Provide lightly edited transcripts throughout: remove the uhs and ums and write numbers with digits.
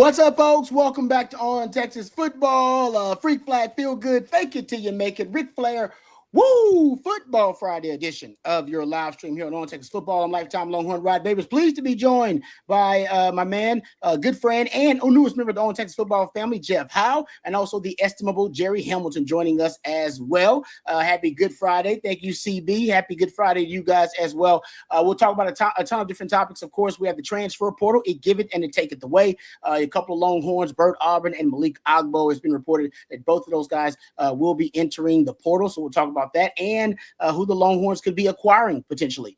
What's up, folks? Welcome back to On Texas Football. Freak Flag, Feel Good, Fake It Till You Make It. Ric Flair, Woo! Football Friday edition of your live stream here on Texas Football. I'm lifetime Longhorn Rod Davis. Pleased to be joined by my man, good friend, and newest member of the On Texas Football family, Jeff Howe, and also the estimable Jerry Hamilton joining us as well. Happy Good Friday. Thank you, CB. Happy Good Friday to you guys as well. We'll talk about a ton of different topics. Of course, we have the transfer portal, it give it and it take it away. A couple of Longhorns, Bert Auburn and Malik Agbo. It's been reported that both of those guys will be entering the portal. So we'll talk about that and who the Longhorns could be acquiring potentially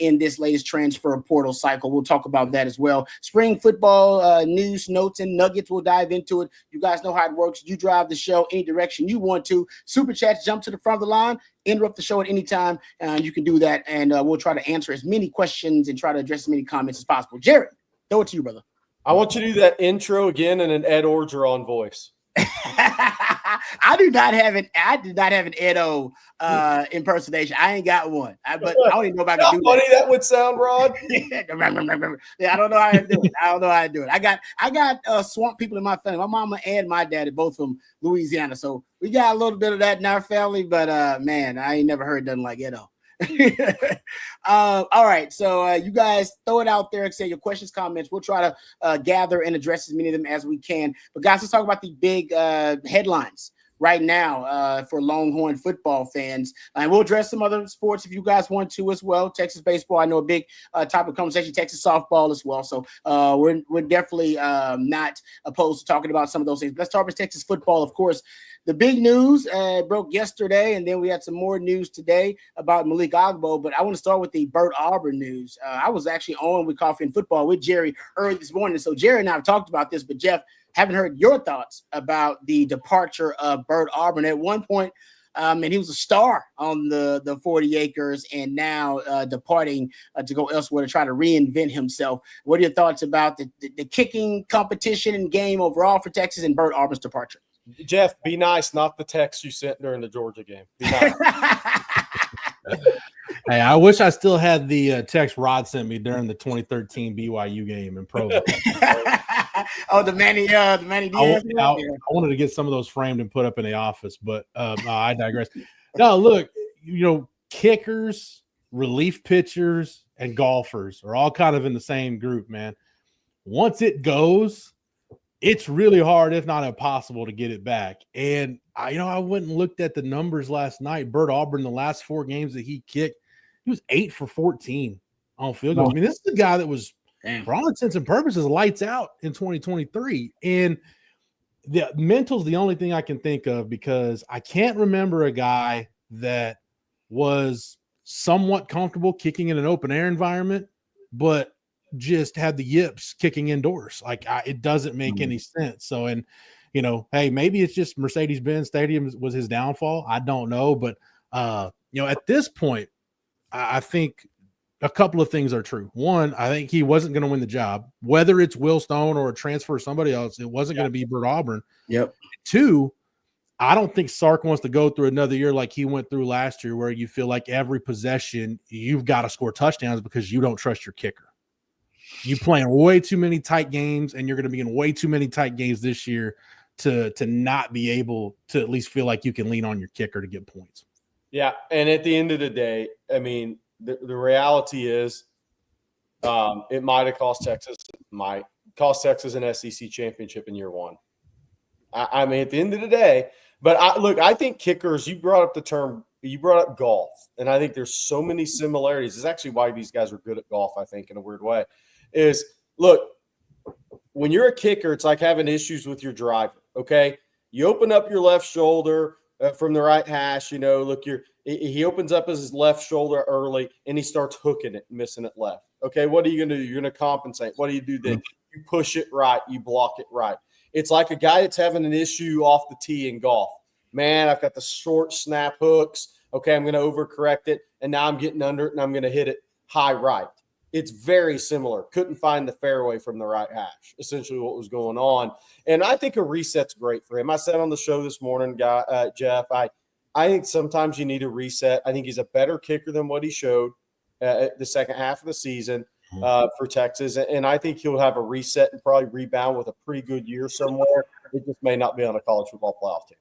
in this latest transfer portal cycle. We'll talk about that as well. Spring football news, notes, and nuggets. We'll dive into it. You guys know how it works. You drive the show any direction you want to. Super chats, jump to the front of the line. Interrupt the show at any time. You can do that, and we'll try to answer as many questions and try to address as many comments as possible. Jared, throw it to you, brother. I want you to do that intro again in an Ed Orgeron voice. I did not have an Edo impersonation. I ain't got one. But I don't even know if I can do funny that would sound, Rod. Yeah, I don't know how to do it. I got swamp people in my family. My mama and my daddy, both from Louisiana. So we got a little bit of that in our family, but man, I ain't never heard nothing like Edo. All right, so you guys throw it out there and say your questions, comments. We'll try to gather and address as many of them as we can. But guys, let's talk about the big headlines right now for Longhorn football fans, and we'll address some other sports if you guys want to as well. Texas baseball, I know, a big topic of conversation. Texas softball as well. So we're definitely not opposed to talking about some of those things. Let's talk about Texas football, of course. The big news broke yesterday, and then we had some more news today about Malik Agbo. But I want to start with the Bert Auburn news. I was actually on with Coffee and Football with Jerry early this morning. So Jerry and I have talked about this, but Jeff, haven't heard your thoughts about the departure of Bert Auburn. At one point, and he was a star on the 40 acres, and now departing to go elsewhere to try to reinvent himself. What are your thoughts about the kicking competition and game overall for Texas and Bert Auburn's departure? Jeff, be nice, not the text you sent during the Georgia game. Be nice. Hey, I wish I still had the text Rod sent me during the 2013 BYU game in Provo. Oh, the Manny Diaz. I wanted to get some of those framed and put up in the office, but I digress. No, look, kickers, relief pitchers, and golfers are all kind of in the same group, man. Once it goes, it's really hard, if not impossible, to get it back. And I went and looked at the numbers last night. Bert Auburn, the last 4 games that he kicked, he was 8 for 14 on field goals. I mean, this is the guy that was, for all intents and purposes, lights out in 2023. And the mental's the only thing I can think of, because I can't remember a guy that was somewhat comfortable kicking in an open air environment, but just had the yips kicking indoors. It doesn't make any sense. So, and hey, maybe it's just Mercedes-Benz Stadium was his downfall. I don't know, but at this point, I think a couple of things are true. One, I think he wasn't going to win the job, whether it's Will Stone or a transfer or somebody else. It wasn't going to be Bert Auburn. Yep. 2, I don't think Sark wants to go through another year like he went through last year, where you feel like every possession you've got to score touchdowns because you don't trust your kicker. You playing way too many tight games, and you're going to be in way too many tight games this year to not be able to at least feel like you can lean on your kicker to get points. Yeah, and at the end of the day, I mean, the reality is it might have cost Texas. It might cost Texas an SEC championship in year 1. I mean, at the end of the day, but I think kickers, you brought up golf, and I think there's so many similarities. It's actually why these guys are good at golf, I think, in a weird way. Is, look, when you're a kicker, it's like having issues with your driver, okay? You open up your left shoulder from the right hash, he opens up his left shoulder early, and he starts hooking it, missing it left. Okay, what are you going to do? You're going to compensate. What do you do then? You push it right. You block it right. It's like a guy that's having an issue off the tee in golf. Man, I've got the short snap hooks. Okay, I'm going to overcorrect it, and now I'm getting under it, and I'm going to hit it high right. It's very similar. Couldn't find the fairway from the right hash, essentially what was going on. And I think a reset's great for him. I said on the show this morning, Jeff, I think sometimes you need a reset. I think he's a better kicker than what he showed the second half of the season. for Texas. And I think he'll have a reset and probably rebound with a pretty good year somewhere. It just may not be on a college football playoff team.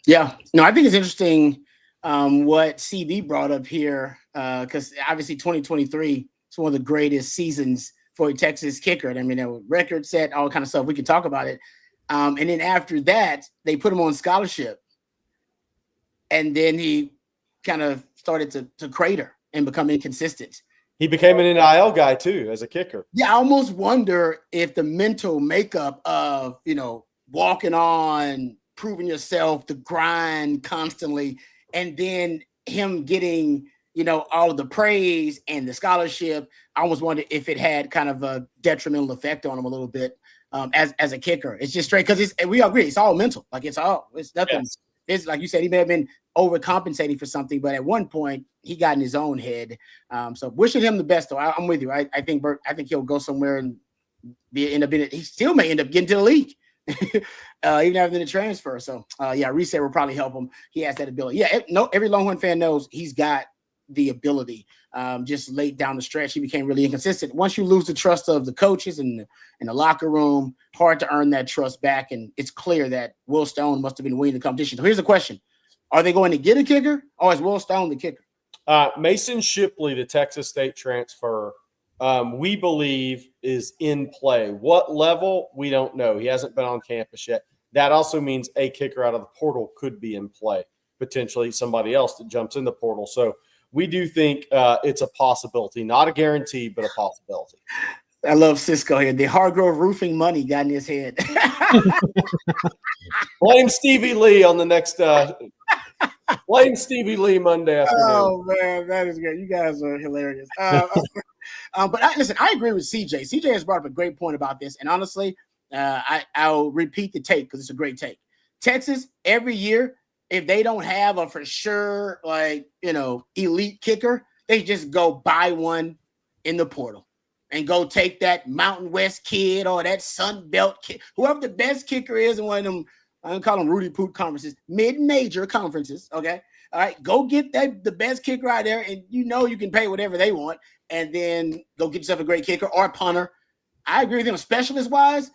Yeah. No, I think it's interesting what CB brought up here because obviously 2023 is one of the greatest seasons for a Texas kicker. I mean, a record set, all kind of stuff. We can talk about it. And then after that, they put him on scholarship. And then he kind of started to crater and become inconsistent. He became an NIL guy too as a kicker. Yeah, I almost wonder if the mental makeup of, walking on, proving yourself, the grind constantly, and then him getting, all of the praise and the scholarship. I almost wonder if it had kind of a detrimental effect on him a little bit as a kicker. It's just straight because we agree it's all mental. Like it's nothing. Yes. It's like you said, he may have been overcompensating for something, but at one point he got in his own head. So wishing him the best, though. I'm with you. I think Bert. I think he'll go somewhere and he still may end up getting to the league, even after the transfer. So reset will probably help him. He has that ability. Yeah, every Longhorn fan knows he's got the ability. Just late down the stretch, he became really inconsistent. Once you lose the trust of the coaches and the locker room, hard to earn that trust back. And it's clear that Will Stone must have been winning the competition. So here's the question. Are they going to get a kicker, or is Will Stone the kicker? Mason Shipley, the Texas State transfer, we believe is in play. What level, we don't know. He hasn't been on campus yet. That also means a kicker out of the portal could be in play, potentially somebody else that jumps in the portal. So we do think it's a possibility, not a guarantee, but a possibility. I love Cisco here. The Hargrove roofing money got in his head. Blame Stevie Lee on the next blame Stevie Lee Monday afternoon. Oh, man, that is great. You guys are hilarious. But listen, I agree with CJ. CJ has brought up a great point about this. And honestly, I'll repeat the take because it's a great take. Texas, every year, if they don't have a for sure, elite kicker, they just go buy one in the portal and go take that Mountain West kid or that Sun Belt kid, whoever the best kicker is in one of them, I don't call them Rudy Poot conferences, mid-major conferences, okay? All right, go get the best kicker out there, and you can pay whatever they want, and then go get yourself a great kicker or a punter. I agree with him. Specialist-wise,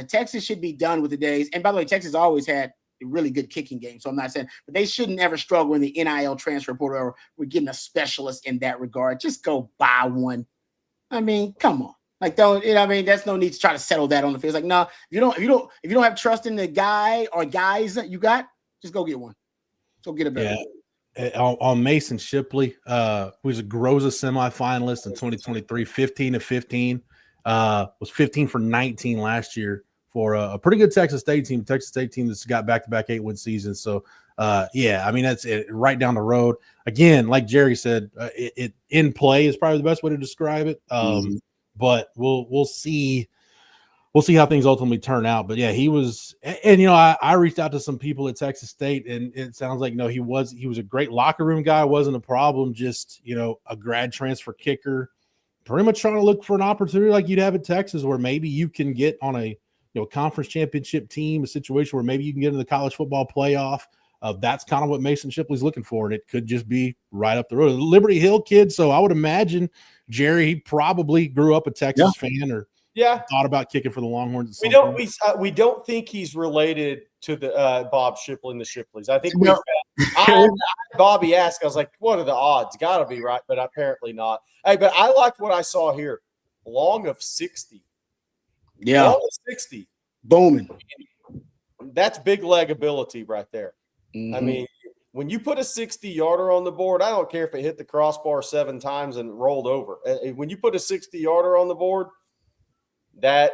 Texas should be done with the days. And by the way, Texas always had a really good kicking game, so I'm not saying, but they shouldn't ever struggle in the NIL transfer portal or we're getting a specialist in that regard. Just go buy one. I mean, come on. That's no need to try to settle that on the field. It's like, no, if you don't have trust in the guy or guys that you got, just go get one. Go get a better one. On Mason Shipley, who was a Groza semifinalist in 2023, 15-15, was 15 for 19 last year for a pretty good Texas State team. Texas State team that's got back-to-back 8-win seasons. So, that's it, right down the road. Again, like Jerry said, it in play is probably the best way to describe it. But we'll see. We'll see how things ultimately turn out. But yeah, he was, and I reached out to some people at Texas State, and it sounds like he was a great locker room guy, wasn't a problem. Just a grad transfer kicker, pretty much trying to look for an opportunity like you'd have at Texas, where maybe you can get on a conference championship team, a situation where maybe you can get into the college football playoff. That's kind of what Mason Shipley's looking for, and it could just be right up the road. Liberty Hill kid, so I would imagine Jerry, he probably grew up a Texas fan or thought about kicking for the Longhorns. We don't think he's related to the Bob Shipley and the Shipleys. I think Bobby asked. I was like, "What are the odds? Got to be right," but apparently not. Hey, but I liked what I saw here. Long of 60. Yeah, long of 60. Booming. That's big leg ability right there. Mm-hmm. I mean, when you put a 60-yarder on the board, I don't care if it hit the crossbar 7 times and rolled over. When you put a 60-yarder on the board, that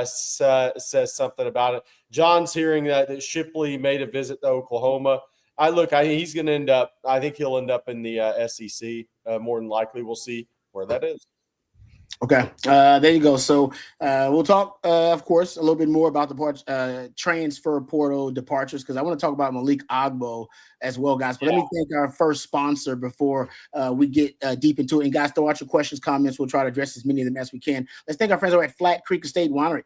says something about it. John's hearing that Shipley made a visit to Oklahoma. He's going to end up – I think he'll end up in the SEC more than likely. We'll see where that is. Okay, there you go. So we'll talk, of course, a little bit more about the transfer portal departures because I want to talk about Malik Agbo as well, guys. But let me thank our first sponsor before we get deep into it. And guys, throw out your questions, comments. We'll try to address as many of them as we can. Let's thank our friends over at Flat Creek Estate Winery.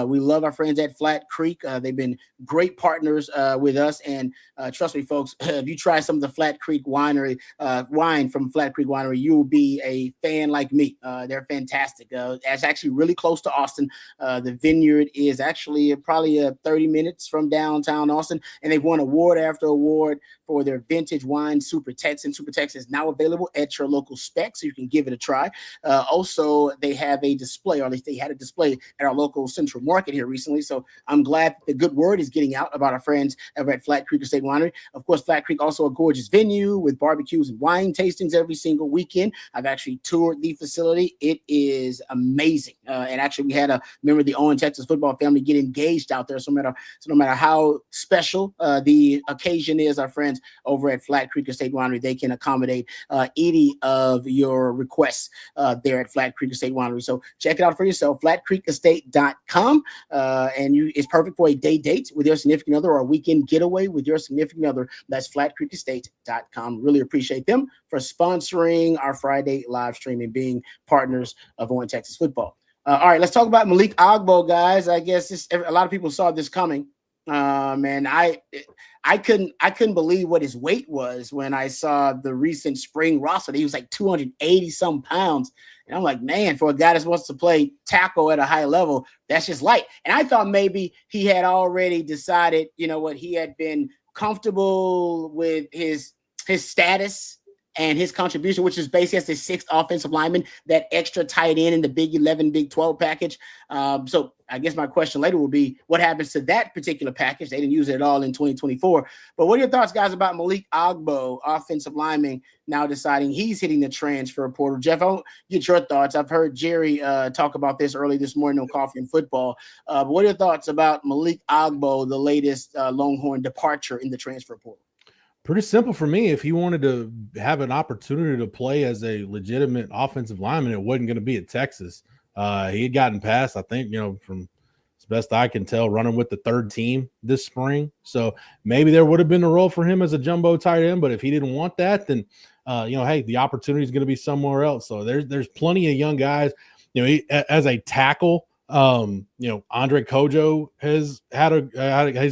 We love our friends at Flat Creek. They've been great partners with us. And trust me, folks, if you try some of the Flat Creek Winery wine from Flat Creek Winery, you will be a fan like me. They're fantastic. It's actually really close to Austin. The vineyard is actually probably 30 minutes from downtown Austin, and they've won award after award for their vintage wine, Super Texan. Super Texan is now available at your local spec, so you can give it a try. Also, they have a display, or at least they had a display at our local Central Market here recently. So I'm glad the good word is getting out about our friends over at Flat Creek Estate Winery. Of course, Flat Creek also a gorgeous venue with barbecues and wine tastings every single weekend. I've actually toured the facility. It is amazing. And actually, we had a member of the Owen Texas football family get engaged out there. So no matter how special the occasion is, our friends over at Flat Creek Estate Winery, they can accommodate any of your requests there at Flat Creek Estate Winery. So check it out for yourself, flatcreekestate.com. And it's perfect for a day date with your significant other or a weekend getaway with your significant other. That's flatcreekestate.com. Really appreciate them for sponsoring our Friday live stream and being partners of Owen Texas football. All right, let's talk about Malik Agbo, guys. I guess a lot of people saw this coming. And I couldn't believe what his weight was when I saw the recent spring roster. He was like 280 some pounds. And I'm like, man, for a guy that wants to play tackle at a high level, that's just light. And I thought maybe he had already decided, he had been comfortable with his status and his contribution, which is basically as the sixth offensive lineman, that extra tight end in the Big 11, Big 12 package. So I guess my question later will be, what happens to that particular package? They didn't use it at all in 2024. But what are your thoughts, guys, about Malik Agbo, offensive lineman, now deciding he's hitting the transfer portal? Jeff, I'll get your thoughts. I've heard Jerry talk about this early this morning on Coffee and Football. But what are your thoughts about Malik Agbo, the latest Longhorn departure in the transfer portal? Pretty simple for me. If he wanted to have an opportunity to play as a legitimate offensive lineman, it wasn't going to be at Texas. He had gotten past, I think, from as best I can tell, running with the third team this spring. So maybe there would have been a role for him as a jumbo tight end. But if he didn't want that, then, hey, the opportunity is going to be somewhere else. So there's plenty of young guys, as a tackle. Andre Kojo has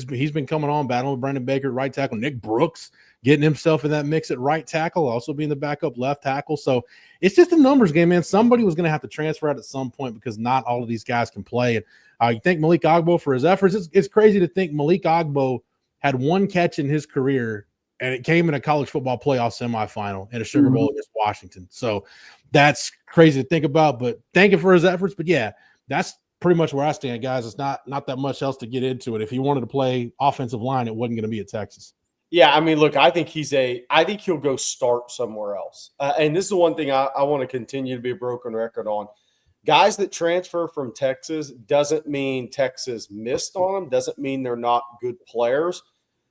he's been coming on, battling with Brandon Baker, right tackle. Nick Brooks getting himself in that mix at right tackle, also being the backup left tackle. So it's just a numbers game, man. Somebody was going to have to transfer out at some point because not all of these guys can play. And you thank Malik Agbo for his efforts. It's crazy to think Malik Agbo had one catch in his career, and it came in a college football playoff semifinal in a Sugar Bowl against Washington. So that's crazy to think about, but thank him for his efforts. But yeah, that's pretty much where I stand, guys. It's not that much else to get into it. If he wanted to play offensive line, it wasn't going to be at Texas. Yeah, I mean, look, I think he'll go start somewhere else. And this is the one thing I want to continue to be a broken record on. Guys that transfer from Texas doesn't mean Texas missed on them, doesn't mean they're not good players.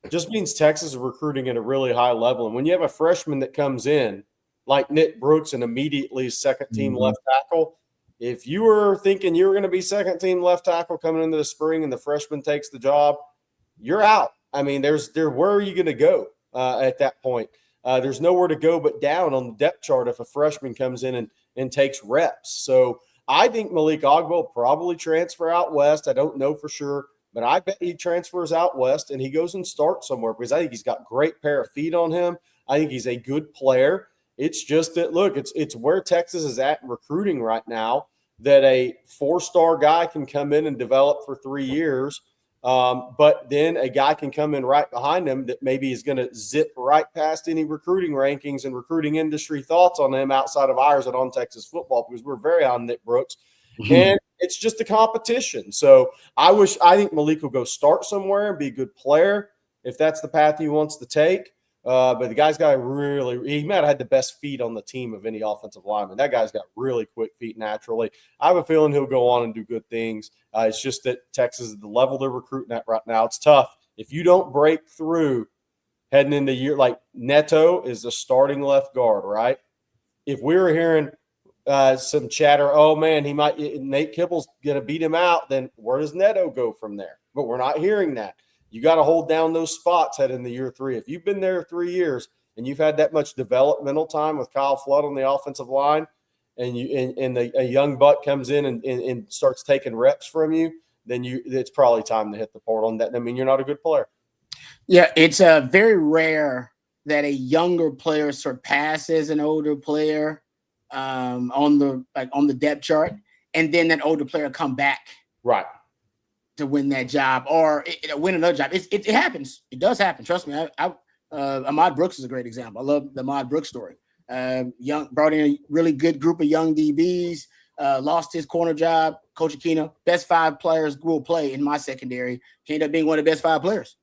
It just means Texas is recruiting at a really high level. And when you have a freshman that comes in, like Nick Brooks, and immediately second-team left tackle, if you were thinking you were going to be second-team left tackle coming into the spring and the freshman takes the job, you're out. I mean, where are you going to go at that point? There's nowhere to go but down on the depth chart if a freshman comes in and takes reps. So I think Malik Agbo will probably transfer out west. I don't know for sure, but I bet he transfers out west and he goes and starts somewhere because I think he's got great pair of feet on him. I think he's a good player. It's just that, look, it's where Texas is at in recruiting right now, that a four-star guy can come in and develop for 3 years. But then a guy can come in right behind him that maybe is going to zip right past any recruiting rankings and recruiting industry thoughts on him outside of ours at On Texas Football, because we're very on Nick Brooks. And it's just a competition. So I think Malik will go start somewhere and be a good player if that's the path he wants to take. But the guy's got he might have had the best feet on the team of any offensive lineman. That guy's got really quick feet naturally. I have a feeling he'll go on and do good things. It's just that Texas is the level they're recruiting at right now. It's tough. If you don't break through heading into year, like Neto is the starting left guard, right? If we were hearing some chatter. Oh man, Nate Kibble's going to beat him out. Then where does Neto go from there? But we're not hearing that. You got to hold down those spots heading into year 3. If you've been there 3 years and you've had that much developmental time with Kyle Flood on the offensive line, and a young buck comes in and starts taking reps from you, then it's probably time to hit the portal. And that, I mean, you're not a good player. Yeah, it's very rare that a younger player surpasses an older player on the depth chart, and then that older player come back right to win that job or win another job. It happens. It does happen. Trust me. Ahmad Brooks is a great example. I love the Ahmad Brooks story. Brought in a really good group of young DBs, lost his corner job. Coach Aquino, best 5 players will play in my secondary. He ended up being one of the best 5 players.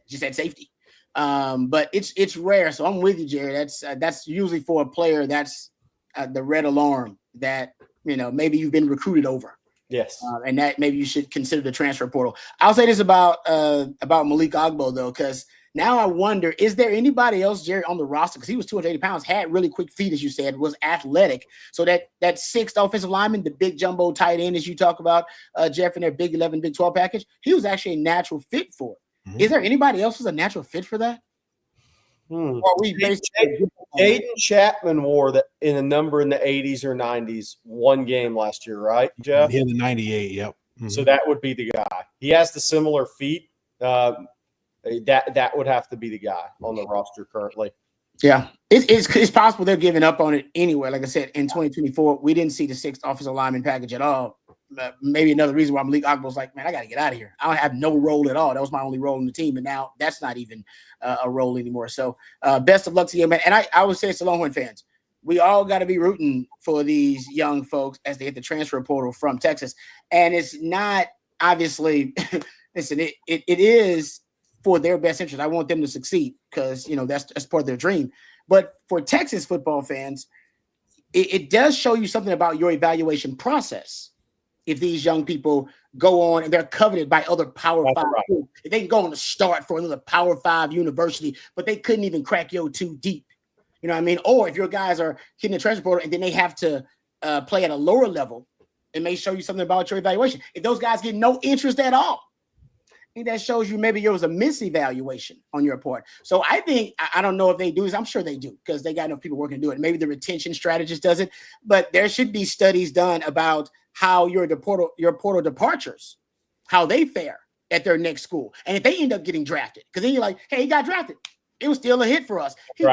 Just had safety. But it's rare. So I'm with you, Jerry. That's usually for a player that's the red alarm that, maybe you've been recruited over. Yes. And that maybe you should consider the transfer portal. I'll say this about Malik Agbo, though, because now I wonder, is there anybody else, Jerry, on the roster? Because he was 280 pounds, had really quick feet, as you said, was athletic. So that 6th offensive lineman, the big jumbo tight end, as you talk about, Jeff, in their Big 11, Big 12 package, he was actually a natural fit for it. Mm-hmm. Is there anybody else who's a natural fit for that? Jaden Chapman wore that in a number in the 80s or 90s, one game last year, right, Jeff? Yeah, the 98, yep. Mm-hmm. So that would be the guy. He has the similar feet. That would have to be the guy on the roster currently. Yeah, it's possible they're giving up on it anyway. Like I said, in 2024, we didn't see the 6th offensive lineman package at all. Maybe another reason why Malik Agbo's like, man, I got to get out of here. I don't have no role at all. That was my only role in the team, and now that's not even a role anymore. So best of luck to you, man. And I would say it's the Longhorn fans. We all got to be rooting for these young folks as they hit the transfer portal from Texas. And it's not obviously, listen, it is for their best interest. I want them to succeed because, that's part of their dream. But for Texas football fans, it does show you something about your evaluation process. If these young people go on and they're coveted by other Power 5, if they can go on to start for another Power 5 university, but they couldn't even crack your 2 deep, you know what I mean? Or if your guys are hitting the transfer portal and then they have to play at a lower level, it may show you something about your evaluation. If those guys get no interest at all, I think that shows you maybe there was a misevaluation on your part. So I think, I don't know if they do this. I'm sure they do because they got enough people working to do it. Maybe the retention strategist does it, but there should be studies done about how your portal departures, how they fare at their next school. And if they end up getting drafted, because then you're like, hey, he got drafted. It was still a hit for us. He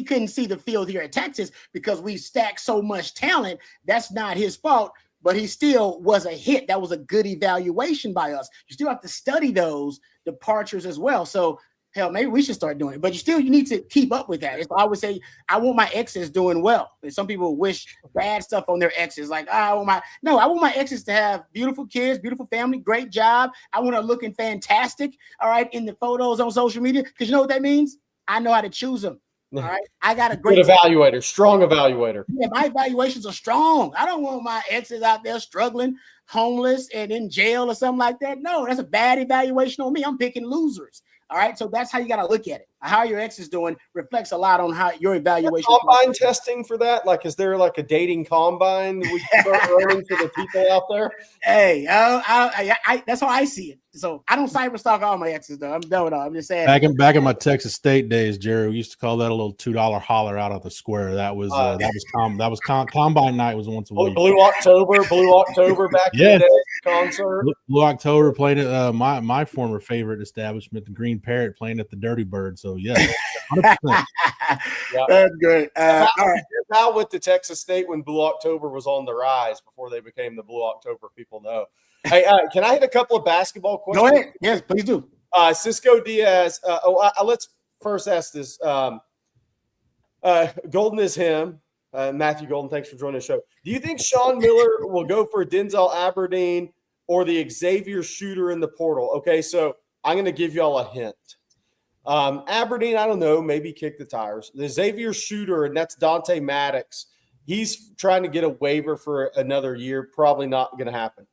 couldn't see the field here at Texas because we stacked so much talent. That's not his fault, but he still was a hit. That was a good evaluation by us. You still have to study those departures as well. So hell, maybe we should start doing it, but you need to keep up with that. I would say I want my exes doing well. And some people wish bad stuff on their exes. Like, I want my exes to have beautiful kids, beautiful family, great job. I want her looking fantastic. All right. In the photos on social media. Cause you know what that means? I know how to choose them. All right. I got a great evaluator, strong evaluator. Yeah, my evaluations are strong. I don't want my exes out there struggling, homeless, and in jail or something like that. No, that's a bad evaluation on me. I'm picking losers. All right, so that's how you got to look at it. How your ex is doing reflects a lot on how your evaluation. Combine testing for that? Like, is there like a dating combine that we can start running for the people out there? Hey, that's how I see it. So I don't cyber stalk all my exes, though. I'm done with all. I'm just saying. Back in my Texas State days, Jerry, we used to call that a little $2 holler out of the square. That was combine night was once a week. Blue October back in the day concert. Blue October played at my former favorite establishment, the Green Parrot, playing at the Dirty Bird. So yes, 100%. That's good. All right. How with the Texas State when Blue October was on the rise before they became the Blue October people know. Hey, can I hit a couple of basketball questions? Go ahead. Yes, please do. Cisco Diaz. Let's first ask this. Golden is him. Matthew Golden, thanks for joining the show. Do you think Sean Miller will go for Denzel Aberdeen or the Xavier Shooter in the portal? Okay, so I'm going to give y'all a hint. Aberdeen, I don't know, maybe kick the tires. The Xavier Shooter, and that's Dante Maddox. He's trying to get a waiver for another year. Probably not going to happen.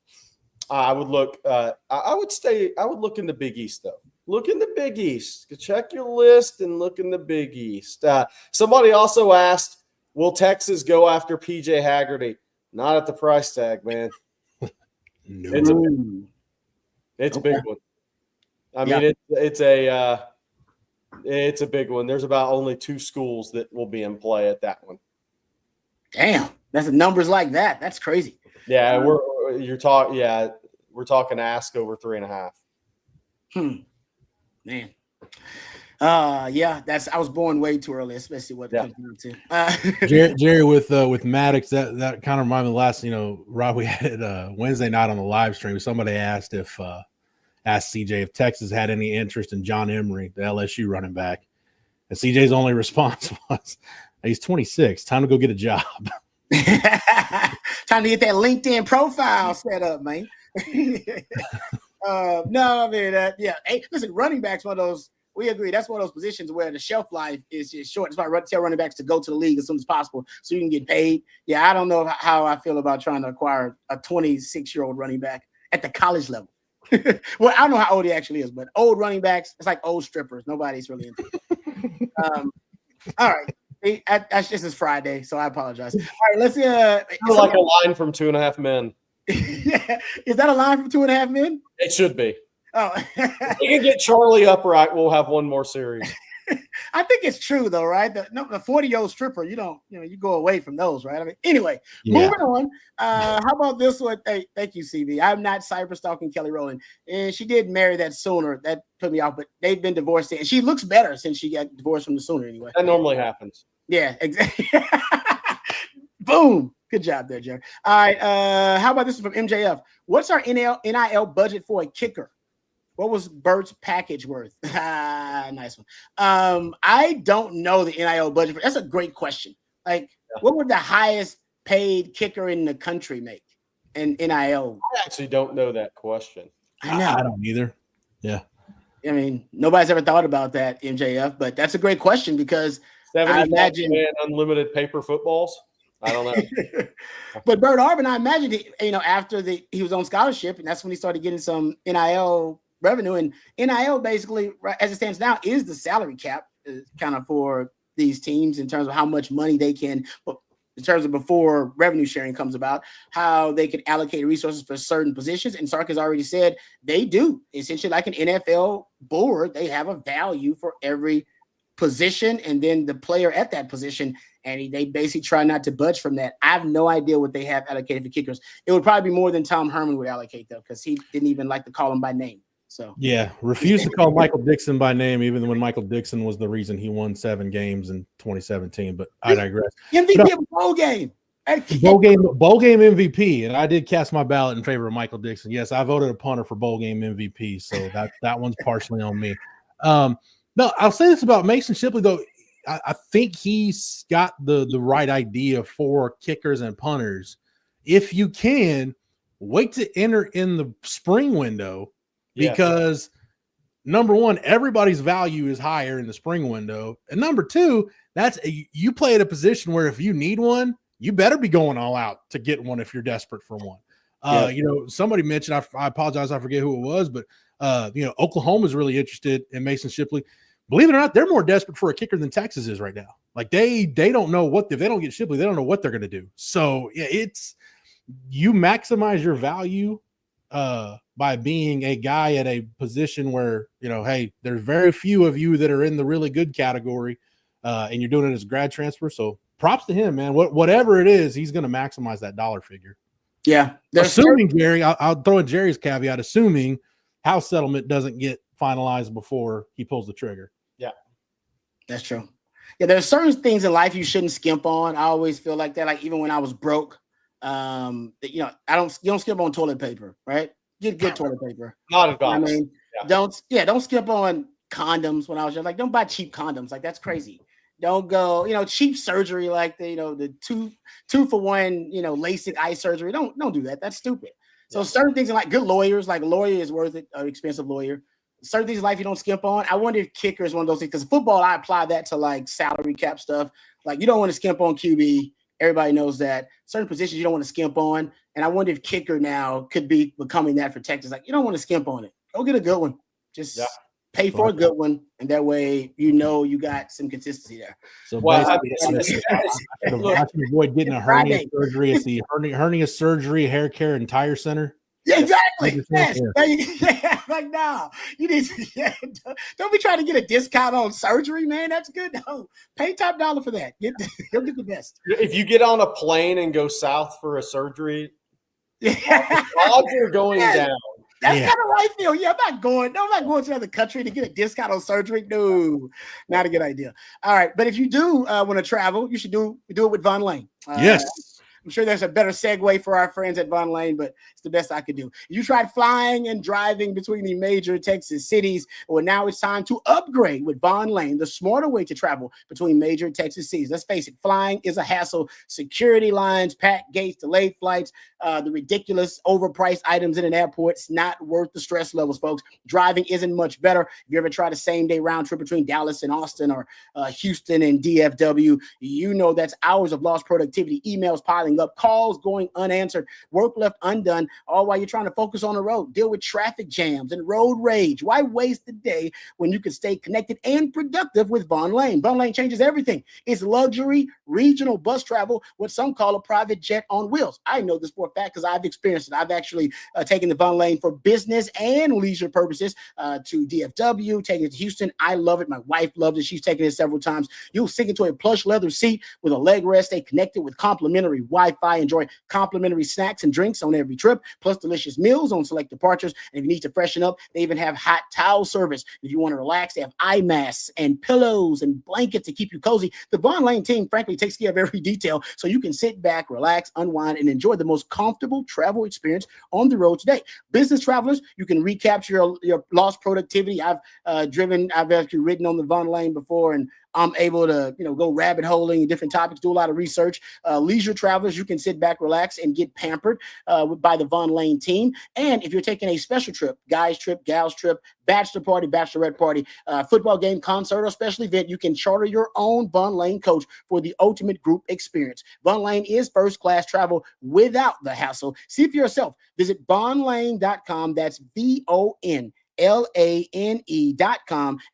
I would look. I would look in the Big East though. Look in the Big East. Check your list and look in the Big East. Somebody also asked, Will Texas go after PJ Haggerty? Not at the price tag, man. No. It's a big one. I mean, it's a big one. There's about only 2 schools that will be in play at that one. Damn, that's numbers like that. That's crazy. Yeah, we're talking ask over 3.5. Man. I was born way too early, especially what it comes down to. Jerry with Maddox, that kind of reminded me of the last, Rob, we had Wednesday night on the live stream. Somebody asked CJ if Texas had any interest in John Emery, the LSU running back. And CJ's only response was, he's 26. Time to go get a job. Time to get that LinkedIn profile set up, man. No, I mean, Hey, listen, running back's one of those. We agree. That's one of those positions where the shelf life is just short. That's why I tell running backs to go to the league as soon as possible so you can get paid. Yeah, I don't know how I feel about trying to acquire a 26-year-old running back at the college level. Well, I don't know how old he actually is, but old running backs, it's like old strippers. Nobody's really into it. All right. This is Friday, so I apologize. All right, let's see. Like a line from 2.5 Men. Yeah. Is that a line from 2.5 Men? It should be. Oh, we can get Charlie upright. We'll have one more series. I think it's true though, right? The 40-year-old stripper, you go away from those, right? I mean, anyway, moving on. How about this one? Hey, thank you, CB. I'm not cyber stalking Kelly Rowland, and she did marry that Sooner. That put me off, but they've been divorced, and she looks better since she got divorced from the Sooner anyway. That normally happens. Yeah, exactly. Boom. Good job there, Jerry. All right. How about this one from MJF? What's our NIL budget for a kicker? What was Bert's package worth? Nice one. I don't know the NIL budget. That's a great question. What would the highest paid kicker in the country make in NIL? I actually don't know that question. I know. I don't either. Yeah. I mean, nobody's ever thought about that, MJF, but that's a great question because I imagine unlimited paper footballs. I don't know. But Bert Arvin, I imagine after he was on scholarship, and that's when he started getting some NIL revenue, and NIL basically, as it stands now, is the salary cap kind of for these teams in terms of how much money they can, in terms of before revenue sharing comes about, how they can allocate resources for certain positions. And Sark has already said they do essentially like an NFL board. They have a value for every position and then the player at that position. And they basically try not to budge from that. I have no idea what they have allocated for kickers. It would probably be more than Tom Herman would allocate though, because he didn't even like to call them by name. So yeah, refused to call Michael Dixon by name, even when Michael Dixon was the reason he won 7 games in 2017. But I digress. MVP of bowl game. Bowl game MVP, and I did cast my ballot in favor of Michael Dixon. Yes, I voted a punter for bowl game MVP, so that one's partially on me. No, I'll say this about Mason Shipley though. I think he's got the right idea for kickers and punters. If you can, wait to enter in the spring window. Because number one, everybody's value is higher in the spring window. And number two, you play at a position where if you need one, you better be going all out to get one if you're desperate for one. Somebody mentioned, I apologize, I forget who it was, but Oklahoma's really interested in Mason Shipley. Believe it or not, they're more desperate for a kicker than Texas is right now. Like they don't know if they don't get Shipley, they don't know what they're going to do. So yeah, you maximize your value by being a guy at a position where, hey, there's very few of you that are in the really good category, and you're doing it as a grad transfer. So props to him, man. Whatever it is, he's going to maximize that dollar figure. Yeah. Assuming, Jerry, I'll throw in Jerry's caveat, assuming house settlement doesn't get finalized before he pulls the trigger. Yeah. That's true. Yeah, there's certain things in life you shouldn't skimp on. I always feel like that. Like even when I was broke, you don't skimp on toilet paper, right? Get good toilet paper. Not advice. I mean, don't skip on condoms when I was just like, don't buy cheap condoms. Like that's crazy. Don't go, cheap surgery like the 2-for-1, LASIK eye surgery. Don't do that. That's stupid. So certain things are like good lawyers, like a lawyer is worth it, an expensive lawyer. Certain things in life you don't skimp on. I wonder if kicker is one of those things, because football, I apply that to like salary cap stuff. Like you don't want to skimp on QB. Everybody knows that. Certain positions you don't want to skimp on. And I wonder if kicker now could be becoming that for Texas. Like you don't want to skimp on it. Go get a good one. Just pay for a good one, and that way you got some consistency there. So Well, basically, I should avoid getting a hernia surgery at the hernia surgery, hair care, and tire center. Yeah, exactly. Yes. Yeah. Like, no, you need to, don't be trying to get a discount on surgery, man. That's good. No, pay top dollar for that. He'll get the best. If you get on a plane and go south for a surgery, odds are going down. That's kind of right, Phil. Yeah, I'm not going to another country to get a discount on surgery. No, not a good idea. All right, but if you do want to travel, you should do it with Von Lane. Yes. I'm sure there's a better segue for our friends at Von Lane, but it's the best I could do. You tried flying and driving between the major Texas cities. Well, now it's time to upgrade with Von Lane, the smarter way to travel between major Texas cities. Let's face it, flying is a hassle. Security lines, packed gates, delayed flights, the ridiculous overpriced items in an airport. It's not worth the stress levels, folks. Driving isn't much better. If you ever tried a same-day round trip between Dallas and Austin or Houston and DFW, you know that's hours of lost productivity, emails piling up, calls going unanswered, work left undone, all while you're trying to focus on the road, deal with traffic jams and road rage. Why waste the day when you can stay connected and productive with Von Lane? Von Lane changes everything. It's luxury regional bus travel, what some call a private jet on wheels. I know this for a fact because I've experienced it. I've actually taken the Von Lane for business and leisure purposes to DFW, taking it to Houston. I love it. My wife loves it. She's taken it several times. You'll sink into a plush leather seat with a leg rest. Stay connected with complimentary Wi-Fi. Enjoy complimentary snacks and drinks on every trip, plus delicious meals on select departures. And if you need to freshen up, they even have hot towel service. If you want to relax, they have eye masks and pillows and blankets to keep you cozy. The Von Lane team, frankly, takes care of every detail so you can sit back, relax, unwind, and enjoy the most comfortable travel experience on the road today. Business travelers, you can recapture your lost productivity. I've actually ridden on the Von Lane before, and I'm able to, go rabbit holing in different topics, do a lot of research. Leisure travelers, you can sit back, relax, and get pampered by the Von Lane team. And if you're taking a special trip, guys trip, gals trip, bachelor party, bachelorette party, football game, concert, or special event, you can charter your own Von Lane coach for the ultimate group experience. Von Lane is first-class travel without the hassle. See for yourself. Visit vonlane.com. That's VONLANE.com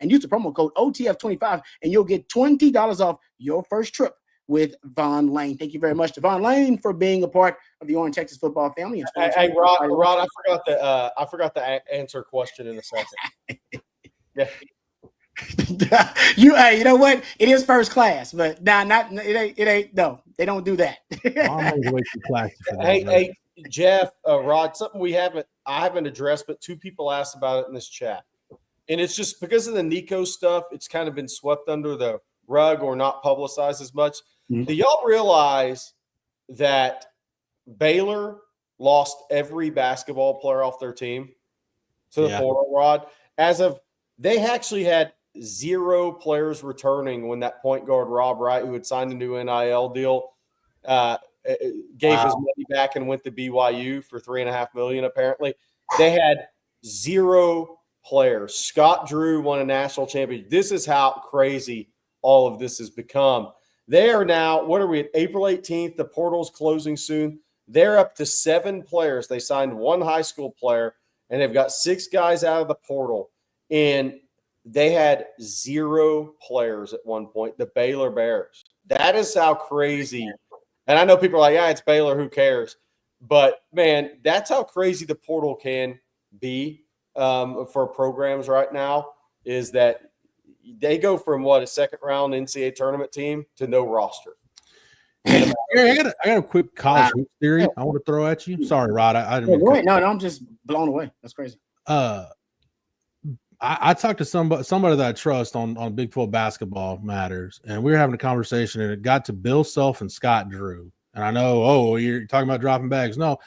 and use the promo code OTF25 and you'll get $20 off your first trip with Von Lane. Thank you very much to Von Lane for being a part of the Orange Texas football family. Hey, Rod, I forgot to answer a question in a second. Yeah. You know what? It is first class, but it ain't. No, they don't do that. Hey, Jeff, Rod, something I haven't addressed, but two people asked about it in this chat, and it's just because of the Nico stuff. It's kind of been swept under the rug or not publicized as much. Mm-hmm. Do y'all realize that Baylor lost every basketball player off their team to the portal, Rod? They actually had 0 players returning when that point guard Rob Wright, who had signed a new NIL deal, gave his money back and went to BYU for $3.5 million. Apparently, they had 0 players. Scott Drew won a national championship. This is how crazy all of this has become. They are now, what are we at? April 18th. The portal's closing soon. They're up to 7 players. They signed 1 high school player, and they've got 6 guys out of the portal. And they had 0 players at one point, the Baylor Bears. That is how crazy. And I know people are like, it's Baylor, who cares? But, man, that's how crazy the portal can be for programs right now, is that they go from, a second-round NCAA tournament team to no roster. I got a quick college theory I want to throw at you. Sorry, Rod. I didn't mean No, I'm just blown away. That's crazy. I talked to somebody that I trust on Big 12 basketball matters, and we were having a conversation, and it got to Bill Self and Scott Drew. And I know, you're talking about dropping bags. No,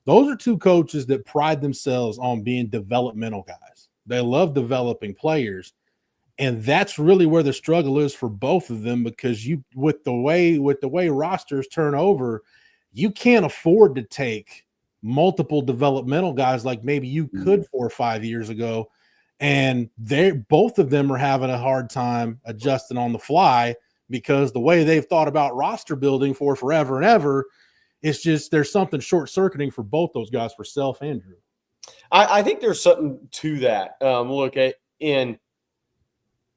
those are 2 coaches that pride themselves on being developmental guys. They love developing players, and that's really where the struggle is for both of them, because with the way rosters turn over, you can't afford to take multiple developmental guys like maybe you could 4 or 5 years ago. And both of them are having a hard time adjusting on the fly, because the way they've thought about roster building for forever and ever, it's just there's something short-circuiting for both those guys, for Self and Drew. I think there's something to that. Look, in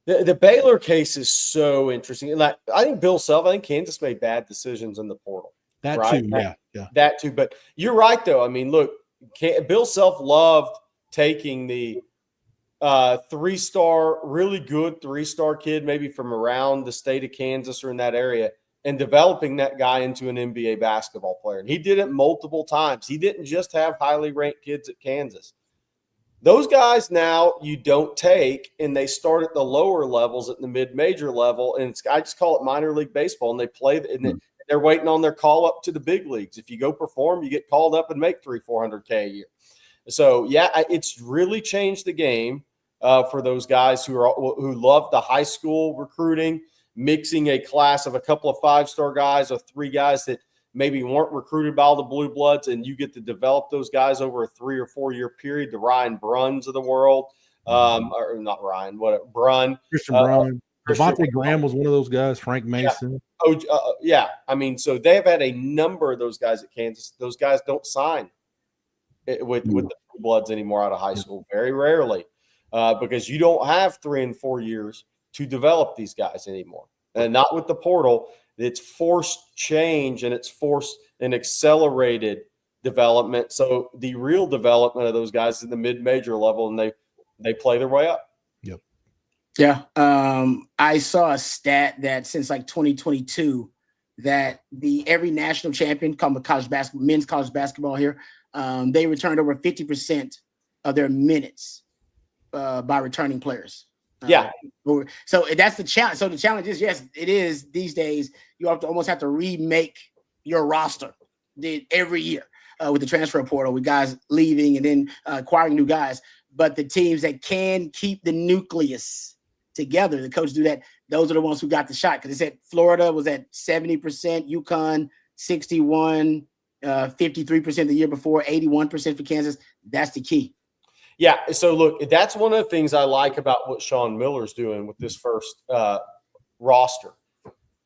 The Baylor case is so interesting. Like, I think Bill Self, I think Kansas made bad decisions in the portal. That right? too, yeah. That too. But you're right, though. I mean, look, Bill Self loved taking the three-star, really good three-star kid, maybe from around the state of Kansas or in that area, and developing that guy into an NBA basketball player. And he did it multiple times. He didn't just have highly ranked kids at Kansas. Those guys now you don't take, and they start at the lower levels at the mid-major level, and I just call it minor league baseball, and they play, and they're waiting on their call up to the big leagues. If you go perform, you get called up and make $300-400K a year. So, yeah, it's really changed the game for those guys who love the high school recruiting, mixing a class of a couple of five-star guys or three guys that maybe weren't recruited by all the blue bloods, and you get to develop those guys over a 3 or 4 year period. The Ryan Bruns of the world, or not Ryan, Brun, Christian Brown, Devontae Graham was one of those guys. Frank Mason. Yeah. I mean, so they've had a number of those guys at Kansas. Those guys don't sign with the blue bloods anymore out of high school, very rarely, because you don't have 3 and 4 years to develop these guys anymore, and not with the portal. It's forced change, and it's forced an accelerated development. So the real development of those guys is in the mid-major level, and they play their way up. Yep. Yeah. I saw a stat that since like 2022, that every national champion, college basketball, men's college basketball here, they returned over 50% of their minutes by returning players. Yeah. So that's the challenge. So the challenge is, yes, it is these days. You almost have to remake your roster every year with the transfer portal, with guys leaving and then acquiring new guys. But the teams that can keep the nucleus together, the coaches do that. Those are the ones who got the shot. Because they said Florida was at 70%, UConn 61, 53% the year before, 81% for Kansas. That's the key. Yeah, so look, that's one of the things I like about what Sean Miller's doing with this first roster.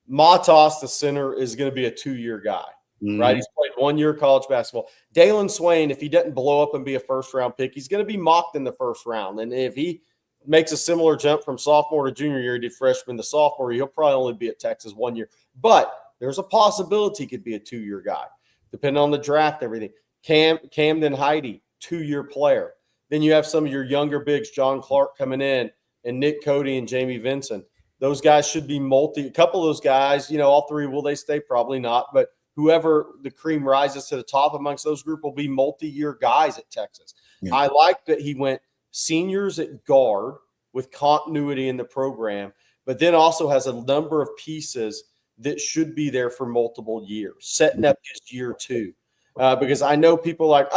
Matas, the center, is going to be a 2-year guy, right? He's played 1 year college basketball. Dalen Swain, if he doesn't blow up and be a first-round pick, he's going to be mocked in the first round. And if he makes a similar jump from sophomore to junior year, he did freshman to sophomore, he'll probably only be at Texas 1 year. But there's a possibility he could be a 2-year guy, depending on the draft, everything. Camden Heide, 2-year player. Then you have some of your younger bigs, John Clark coming in, and Nick Cody and Jamie Vincent. Those guys should be a couple of those guys, all three, will they stay? Probably not. But whoever the cream rises to the top amongst those group will be multi-year guys at Texas. Yeah. I like that he went seniors at guard with continuity in the program, but then also has a number of pieces that should be there for multiple years, setting up his year 2. Because I know people like,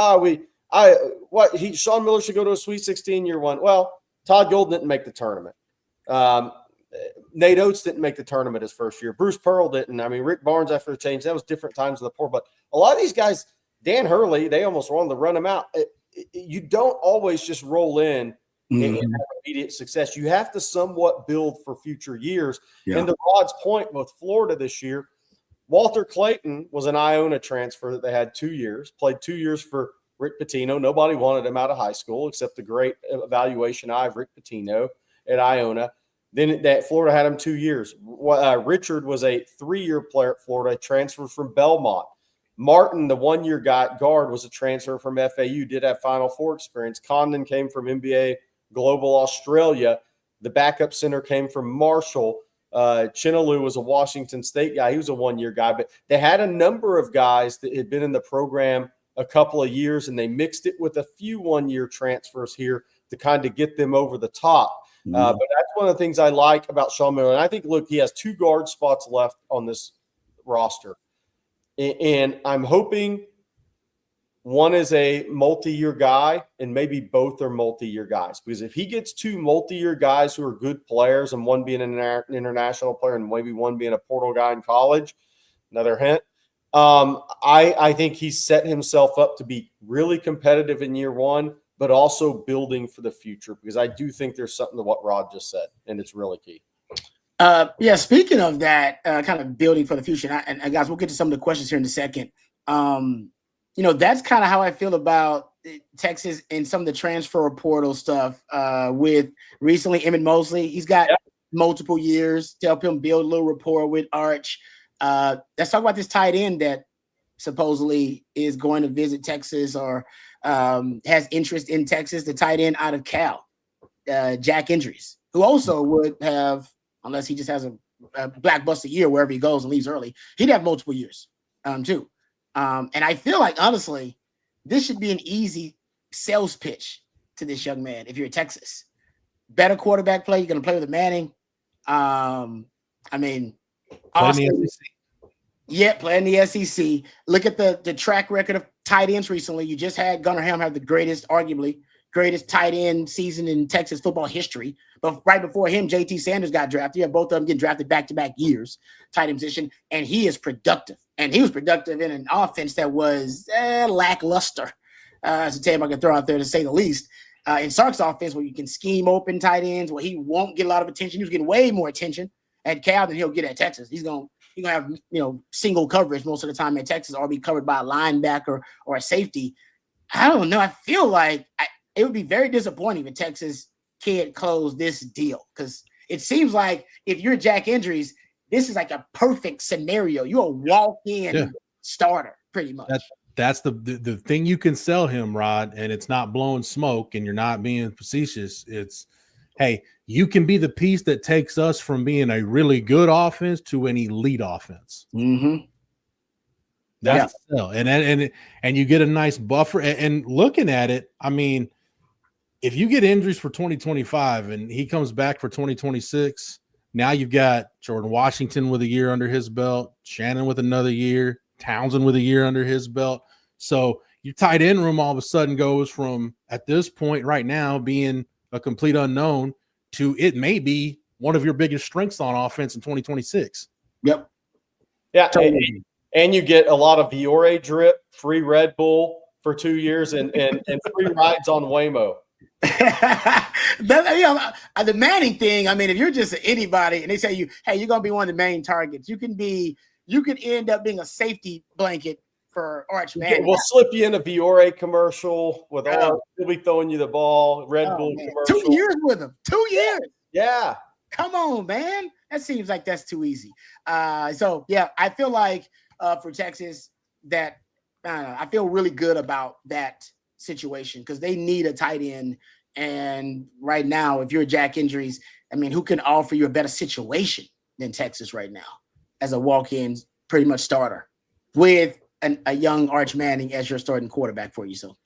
Sean Miller should go to a Sweet 16 year 1. Well, Todd Golden didn't make the tournament. Nate Oates didn't make the tournament his first year. Bruce Pearl didn't. I mean, Rick Barnes after the change, that was different times in the portal. But a lot of these guys, Dan Hurley, they almost wanted to run him out. You don't always just roll in and have immediate success. You have to somewhat build for future years. Yeah. And to Rod's point with Florida this year, Walter Clayton was an Iona transfer that they had 2 years, played 2 years for Rick Pitino. Nobody wanted him out of high school except the great evaluation eye of Rick Pitino at Iona. Then Florida had him 2 years. Richard was a 3-year player at Florida, transferred from Belmont. Martin, the 1-year guard, was a transfer from FAU, did have Final Four experience. Condon came from NBA Global Australia. The backup center came from Marshall. Chinalu was a Washington State guy. He was a 1-year guy. But they had a number of guys that had been in the program a couple of years, and they mixed it with a few 1-year transfers here to kind of get them over the top. But that's one of the things I like about Sean Miller. And I think, look, he has 2 guard spots left on this roster. And I'm hoping one is a multi-year guy and maybe both are multi-year guys. Because if he gets 2 multi-year guys who are good players, and one being an international player and maybe one being a portal guy in college, another hint, I think he's set himself up to be really competitive in year 1, but also building for the future, because I do think there's something to what Rod just said, and it's really key. Speaking of that, kind of building for the future, and guys, we'll get to some of the questions here in a second. That's kind of how I feel about Texas and some of the transfer portal stuff with recently Emmett Mosley. He's got multiple years to help him build a little rapport with Arch. Let's talk about this tight end that supposedly is going to visit Texas or has interest in Texas, the tight end out of Cal, Jack Indries, who also would have, unless he just has a blackbuster year wherever he goes and leaves early, he'd have multiple years too. And I feel like, honestly, this should be an easy sales pitch to this young man if you're Texas. Better quarterback play. You're going to play with a Manning. I mean, Austin, play in the SEC. Look at the track record of tight ends recently. You just had Gunnar Helm have the arguably greatest tight end season in Texas football history. But right before him, JT Sanders got drafted. You have both of them getting drafted back-to-back years, tight end position, and he is productive. And he was productive in an offense that was lackluster, as a term I can throw out there to say the least. In Sark's offense, where you can scheme open tight ends, where he won't get a lot of attention. He was getting way more attention at Cal than he'll get at Texas. He's gonna have single coverage most of the time at Texas, or be covered by a linebacker or a safety. I don't know. I feel like it would be very disappointing if Texas can't close this deal, because it seems like if you're Jack Indries, this is like a perfect scenario. You're a walk-in starter, pretty much. That's the thing you can sell him, Rod, and it's not blowing smoke and you're not being facetious. It's, hey, you can be the piece that takes us from being a really good offense to an elite offense. Mm-hmm. That's the sell. And you get a nice buffer. And looking at it, I mean, if you get injuries for 2025 and he comes back for 2026, now you've got Jordan Washington with a year under his belt, Shannon with another year, Townsend with a year under his belt. So your tight end room all of a sudden goes from, at this point right now, being a complete unknown to it may be one of your biggest strengths on offense in 2026. Yep. Yeah. Totally. And you get a lot of Viore drip, free Red Bull for 2 years, and free rides on Waymo. The Manning thing, I mean, if you're just anybody and they say hey, you're going to be one of the main targets, you could end up being a safety blanket for Arch Manning. We'll slip you in a Viore commercial with Arch. We'll be throwing you the ball, Red Bull commercial. 2 years with him. 2 years. Yeah. Come on, man. That seems like that's too easy. I feel like for Texas that I feel really good about that situation, because they need a tight end. And right now, if you're Jack Indries, I mean, who can offer you a better situation than Texas right now as a walk-in pretty much starter with a young Arch Manning as your starting quarterback for you. So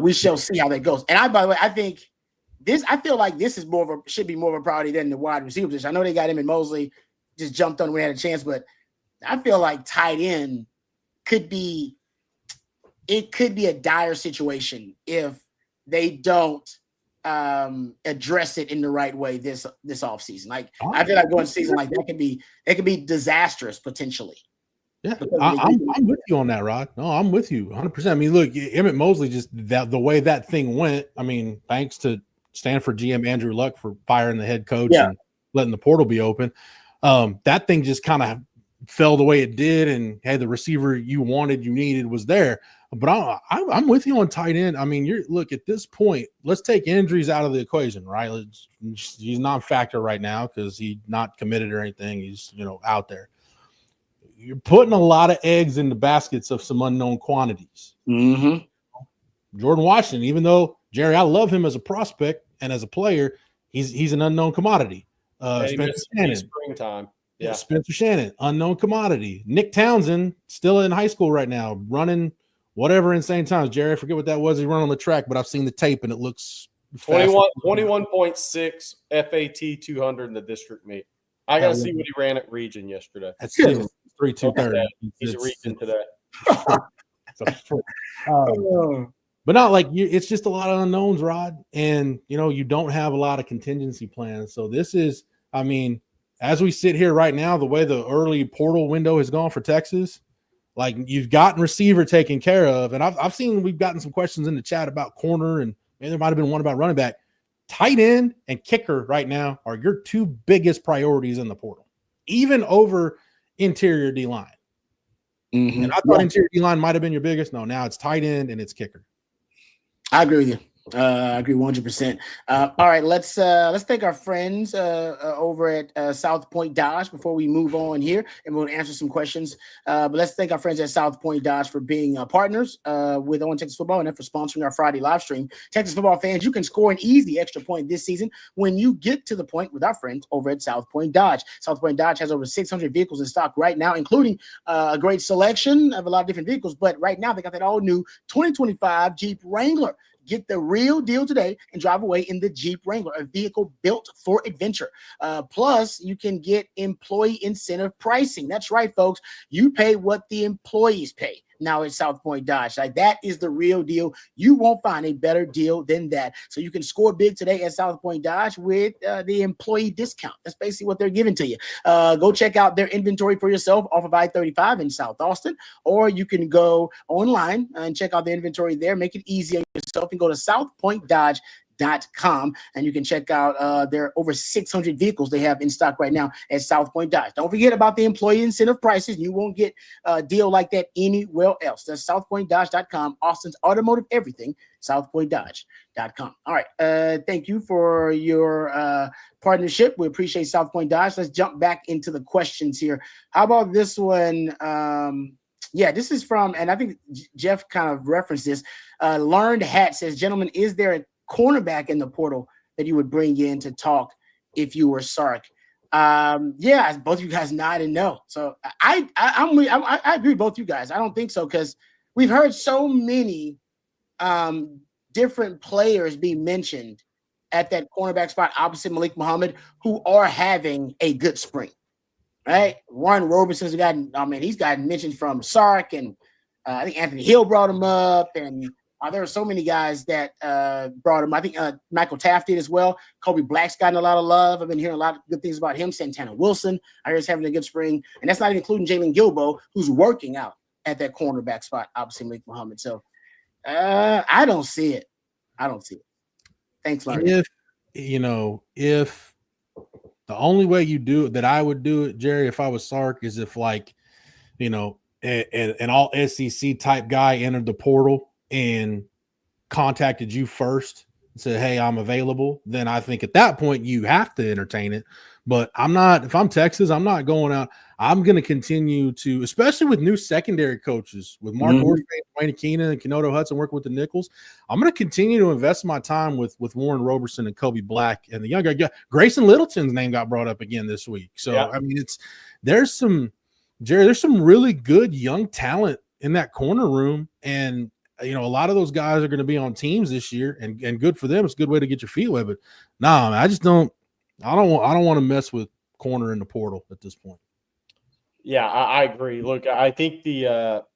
we shall see how that goes. And by the way, I feel like this is should be more of a priority than the wide receiver position. I know they got him in Mosley, just jumped on when they had a chance, but I feel like tight end could be a dire situation if they don't address it in the right way this offseason. Like, I feel like going season like that can be disastrous potentially. Yeah, I'm with you on that, Rod. No, I'm with you 100%. I mean, look, Emmett Mosley, just the way that thing went. I mean, thanks to Stanford GM Andrew Luck for firing the head coach and letting the portal be open. That thing just kind of fell the way it did, and hey, the receiver you needed was there. But I'm with you on tight end. I mean, look at this point. Let's take injuries out of the equation, right? He's not a factor right now because he's not committed or anything. He's out there. You're putting a lot of eggs in the baskets of some unknown quantities. Mm-hmm. Jordan Washington, even though Jerry, I love him as a prospect and as a player, he's an unknown commodity. Spencer Shannon, springtime. Yeah. Spencer Shannon, unknown commodity. Nick Townsend, still in high school right now, running whatever insane times. Jerry, I forget what that was. He ran on the track, but I've seen the tape and it looks 21.6 FAT 200 in the district meet. I got to see what he ran at region yesterday. That's 3-2-30. He's a region today. But not like it's just a lot of unknowns, Rod. And, you don't have a lot of contingency plans. So this is, I mean, as we sit here right now, the way the early portal window has gone for Texas, like you've gotten receiver taken care of. And I've seen we've gotten some questions in the chat about corner, and maybe there might have been one about running back. Tight end and kicker right now are your two biggest priorities in the portal, even over interior D-line. Mm-hmm. And I thought interior D-line might have been your biggest. No, now it's tight end and it's kicker. I agree with you. I agree 100%. All right, let's thank our friends over at South Point Dodge before we move on here, and we'll answer some questions. But let's thank our friends at South Point Dodge for being partners with On Texas Football and then for sponsoring our Friday live stream. Texas football fans, you can score an easy extra point this season when you get to the point with our friends over at South Point Dodge. South Point Dodge has over 600 vehicles in stock right now, including a great selection of a lot of different vehicles. But right now, they got that all new 2025 Jeep Wrangler. Get the real deal today and drive away in the Jeep Wrangler, a vehicle built for adventure. Plus, you can get employee incentive pricing. That's right, folks. You pay what the employees pay. Now at South Point Dodge, like that is the real deal. You won't find a better deal than that. So you can score big today at South Point Dodge with the employee discount. That's basically what they're giving to you. Go check out their inventory for yourself off of I-35 in South Austin, or you can go online and check out the inventory there. Make it easy on yourself and go to southpointdodge.com, and you can check out their over 600 vehicles they have in stock right now at South Point Dodge. Don't forget about the employee incentive prices. You won't get a deal like that anywhere else. That's southpointdodge.com, Austin's automotive everything, southpointdodge.com. All right. Thank you for your partnership. We appreciate South Point Dodge. Let's jump back into the questions here. How about this one? Yeah, this is from, and I think Jeff kind of referenced this. Learned Hat says, gentlemen, is there a cornerback in the portal that you would bring in to talk if you were Sark? Yeah, both of you guys nod and no. So I agree with both you guys. I don't think so, because we've heard so many different players be mentioned at that cornerback spot opposite Malik Muhammad who are having a good spring. Right, Warren Robison's he's gotten mentioned from Sark, and I think Anthony Hill brought him up, and there are so many guys that brought him. I think Michael Taft did as well. Kobe Black's gotten a lot of love. I've been hearing a lot of good things about him. Santana Wilson, I hear, is having a good spring, and that's not even including Jalen Gilbo, who's working out at that cornerback spot opposite Malik Muhammad. So I don't see it. Thanks, Larry. If the only way you do it, that I would do it, Jerry, if I was Sark, is if an all SEC type guy entered the portal and contacted you first and said, hey, I'm available, then I think at that point you have to entertain it. But if I'm Texas, I'm not going out. I'm going to continue to, especially with new secondary coaches, with Mark Orford, Wayne Keenan, and Kenoto Hudson working with the Nichols. I'm going to continue to invest my time with Warren Roberson and Kobe Black and the younger guy. Grayson Littleton's name got brought up again this week. So, yeah. I mean, there's some really good young talent in that corner room. And, a lot of those guys are going to be on teams this year, and good for them. It's a good way to get your feet wet. But I don't want to mess with corner in the portal at this point. Yeah, I agree. Look, I think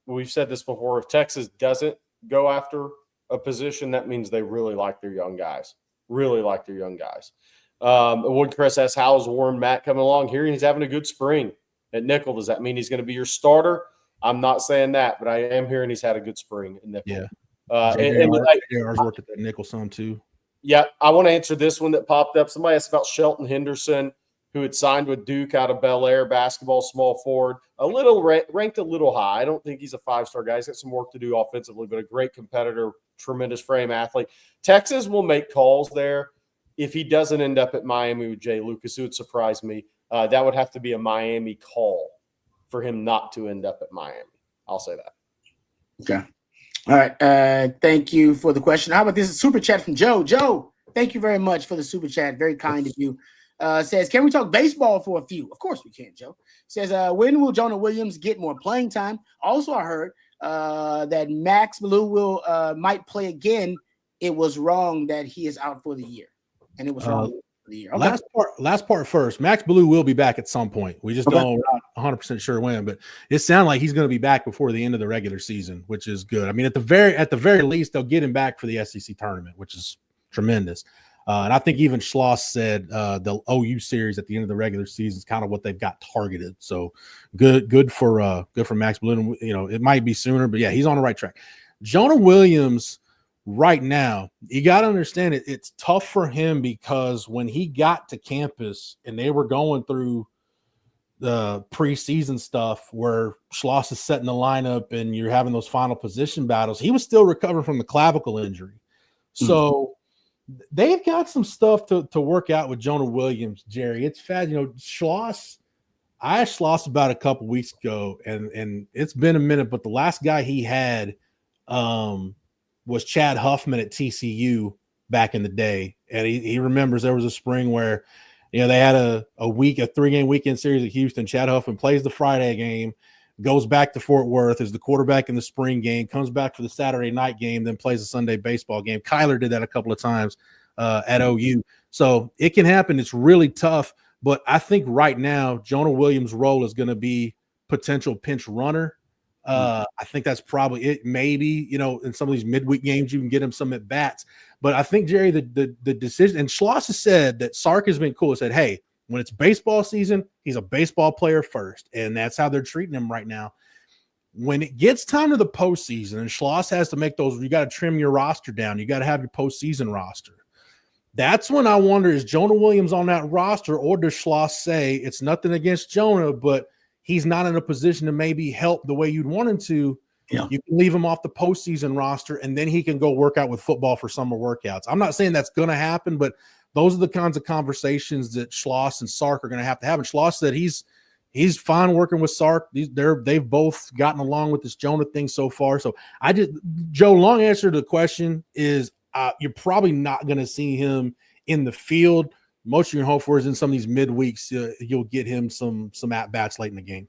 we've said this before. If Texas doesn't go after a position, that means they really like their young guys. Woodcrest asks, how's Warren Matt coming along here? He's having a good spring at nickel. Does that mean he's going to be your starter? I'm not saying that, but I am hearing he's had a good spring in nickel. Yeah. JR's worked at that nickel some too. Yeah, I want to answer this one that popped up. Somebody asked about Shelton Henderson, who had signed with Duke out of Bel Air basketball, small forward, ranked a little high. I don't think he's a five-star guy. He's got some work to do offensively, but a great competitor, tremendous frame athlete. Texas will make calls there. If he doesn't end up at Miami with Jay Lucas, it would surprise me. That would have to be a Miami call for him not to end up at Miami. I'll say that. Okay. All right. Thank you for the question. How about this super chat from Joe? Joe, thank you very much for the super chat. Very kind of you. Says, can we talk baseball for a few? Of course we can, Joe. Says, when will Jonah Williams get more playing time? Also, I heard that Max Blue might play again. It was wrong that he is out for the year. And it was wrong for the year. Okay. Last part first. Max Blue will be back at some point. We just don't, we're not 100% sure when, but it sounds like he's going to be back before the end of the regular season, which is good. I mean, at the very least, they'll get him back for the SEC tournament, which is tremendous. And I think even Schloss said the OU series at the end of the regular season is kind of what they've got targeted. So good for Max Blue. It might be sooner, but yeah, he's on the right track. Jonah Williams right now, you got to understand it. It's tough for him because when he got to campus and they were going through the preseason stuff where Schloss is setting the lineup and you're having those final position battles, he was still recovering from the clavicle injury. So they've got some stuff to work out with Jonah Williams, Jerry. It's fast. Schloss, I asked Schloss about a couple weeks ago, and it's been a minute, but the last guy he had was Chad Huffman at TCU back in the day. And he remembers there was a spring where, they had a 3-game weekend series at Houston. Chad Huffman plays the Friday game, goes back to Fort Worth as the quarterback in the spring game, comes back for the Saturday night game, then plays a Sunday baseball game. Kyler did that a couple of times at OU. So it can happen. It's really tough. But I think right now, Jonah Williams' role is going to be potential pinch runner. I think that's probably it. Maybe, in some of these midweek games, you can get him some at bats. But I think, Jerry, the decision, and Schloss has said that Sark has been cool. He said, hey, when it's baseball season, he's a baseball player first. And that's how they're treating him right now. When it gets time to the postseason, and Schloss has to make those, you got to trim your roster down. You got to have your postseason roster. That's when I wonder, is Jonah Williams on that roster, or does Schloss say it's nothing against Jonah, but he's not in a position to maybe help the way you'd want him to? Yeah. You can leave him off the postseason roster, and then he can go work out with football for summer workouts. I'm not saying that's going to happen, but those are the kinds of conversations that Schloss and Sark are going to have. And Schloss said he's fine working with Sark. They've both gotten along with this Jonah thing so far. So Joe, long answer to the question is you're probably not going to see him in the field. Most you can hope for is in some of these midweeks, you'll get him some at-bats late in the game.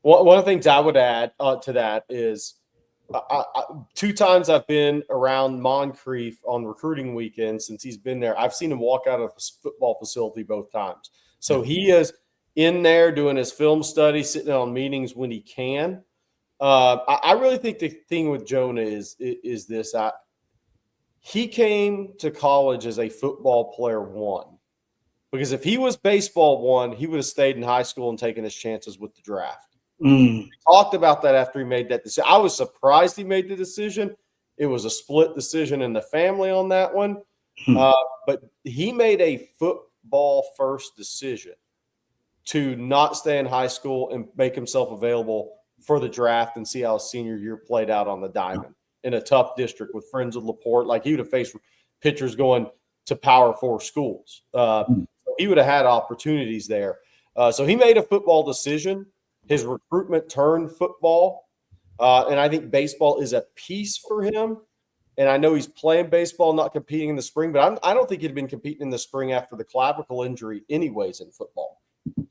Well, one of the things I would add to that is 2 times I've been around Moncrief on recruiting weekend since he's been there. I've seen him walk out of the football facility both times. So he is in there doing his film study, sitting on meetings when he can. I really think the thing with Jonah is this. He came to college as a football player 1. Because if he was baseball 1, he would have stayed in high school and taken his chances with the draft. We talked about that after he made that decision. I was surprised he made the decision. It was a split decision in the family on that one. But he made a football first decision to not stay in high school and make himself available for the draft and see how his senior year played out on the diamond in a tough district with friends with LaPorte. Like, he would have faced pitchers going to Power 4 schools. He would have had opportunities there. So he made a football decision. His recruitment turned football. And I think baseball is a piece for him. And I know he's playing baseball, not competing in the spring, but I don't think he'd been competing in the spring after the clavicle injury anyways in football.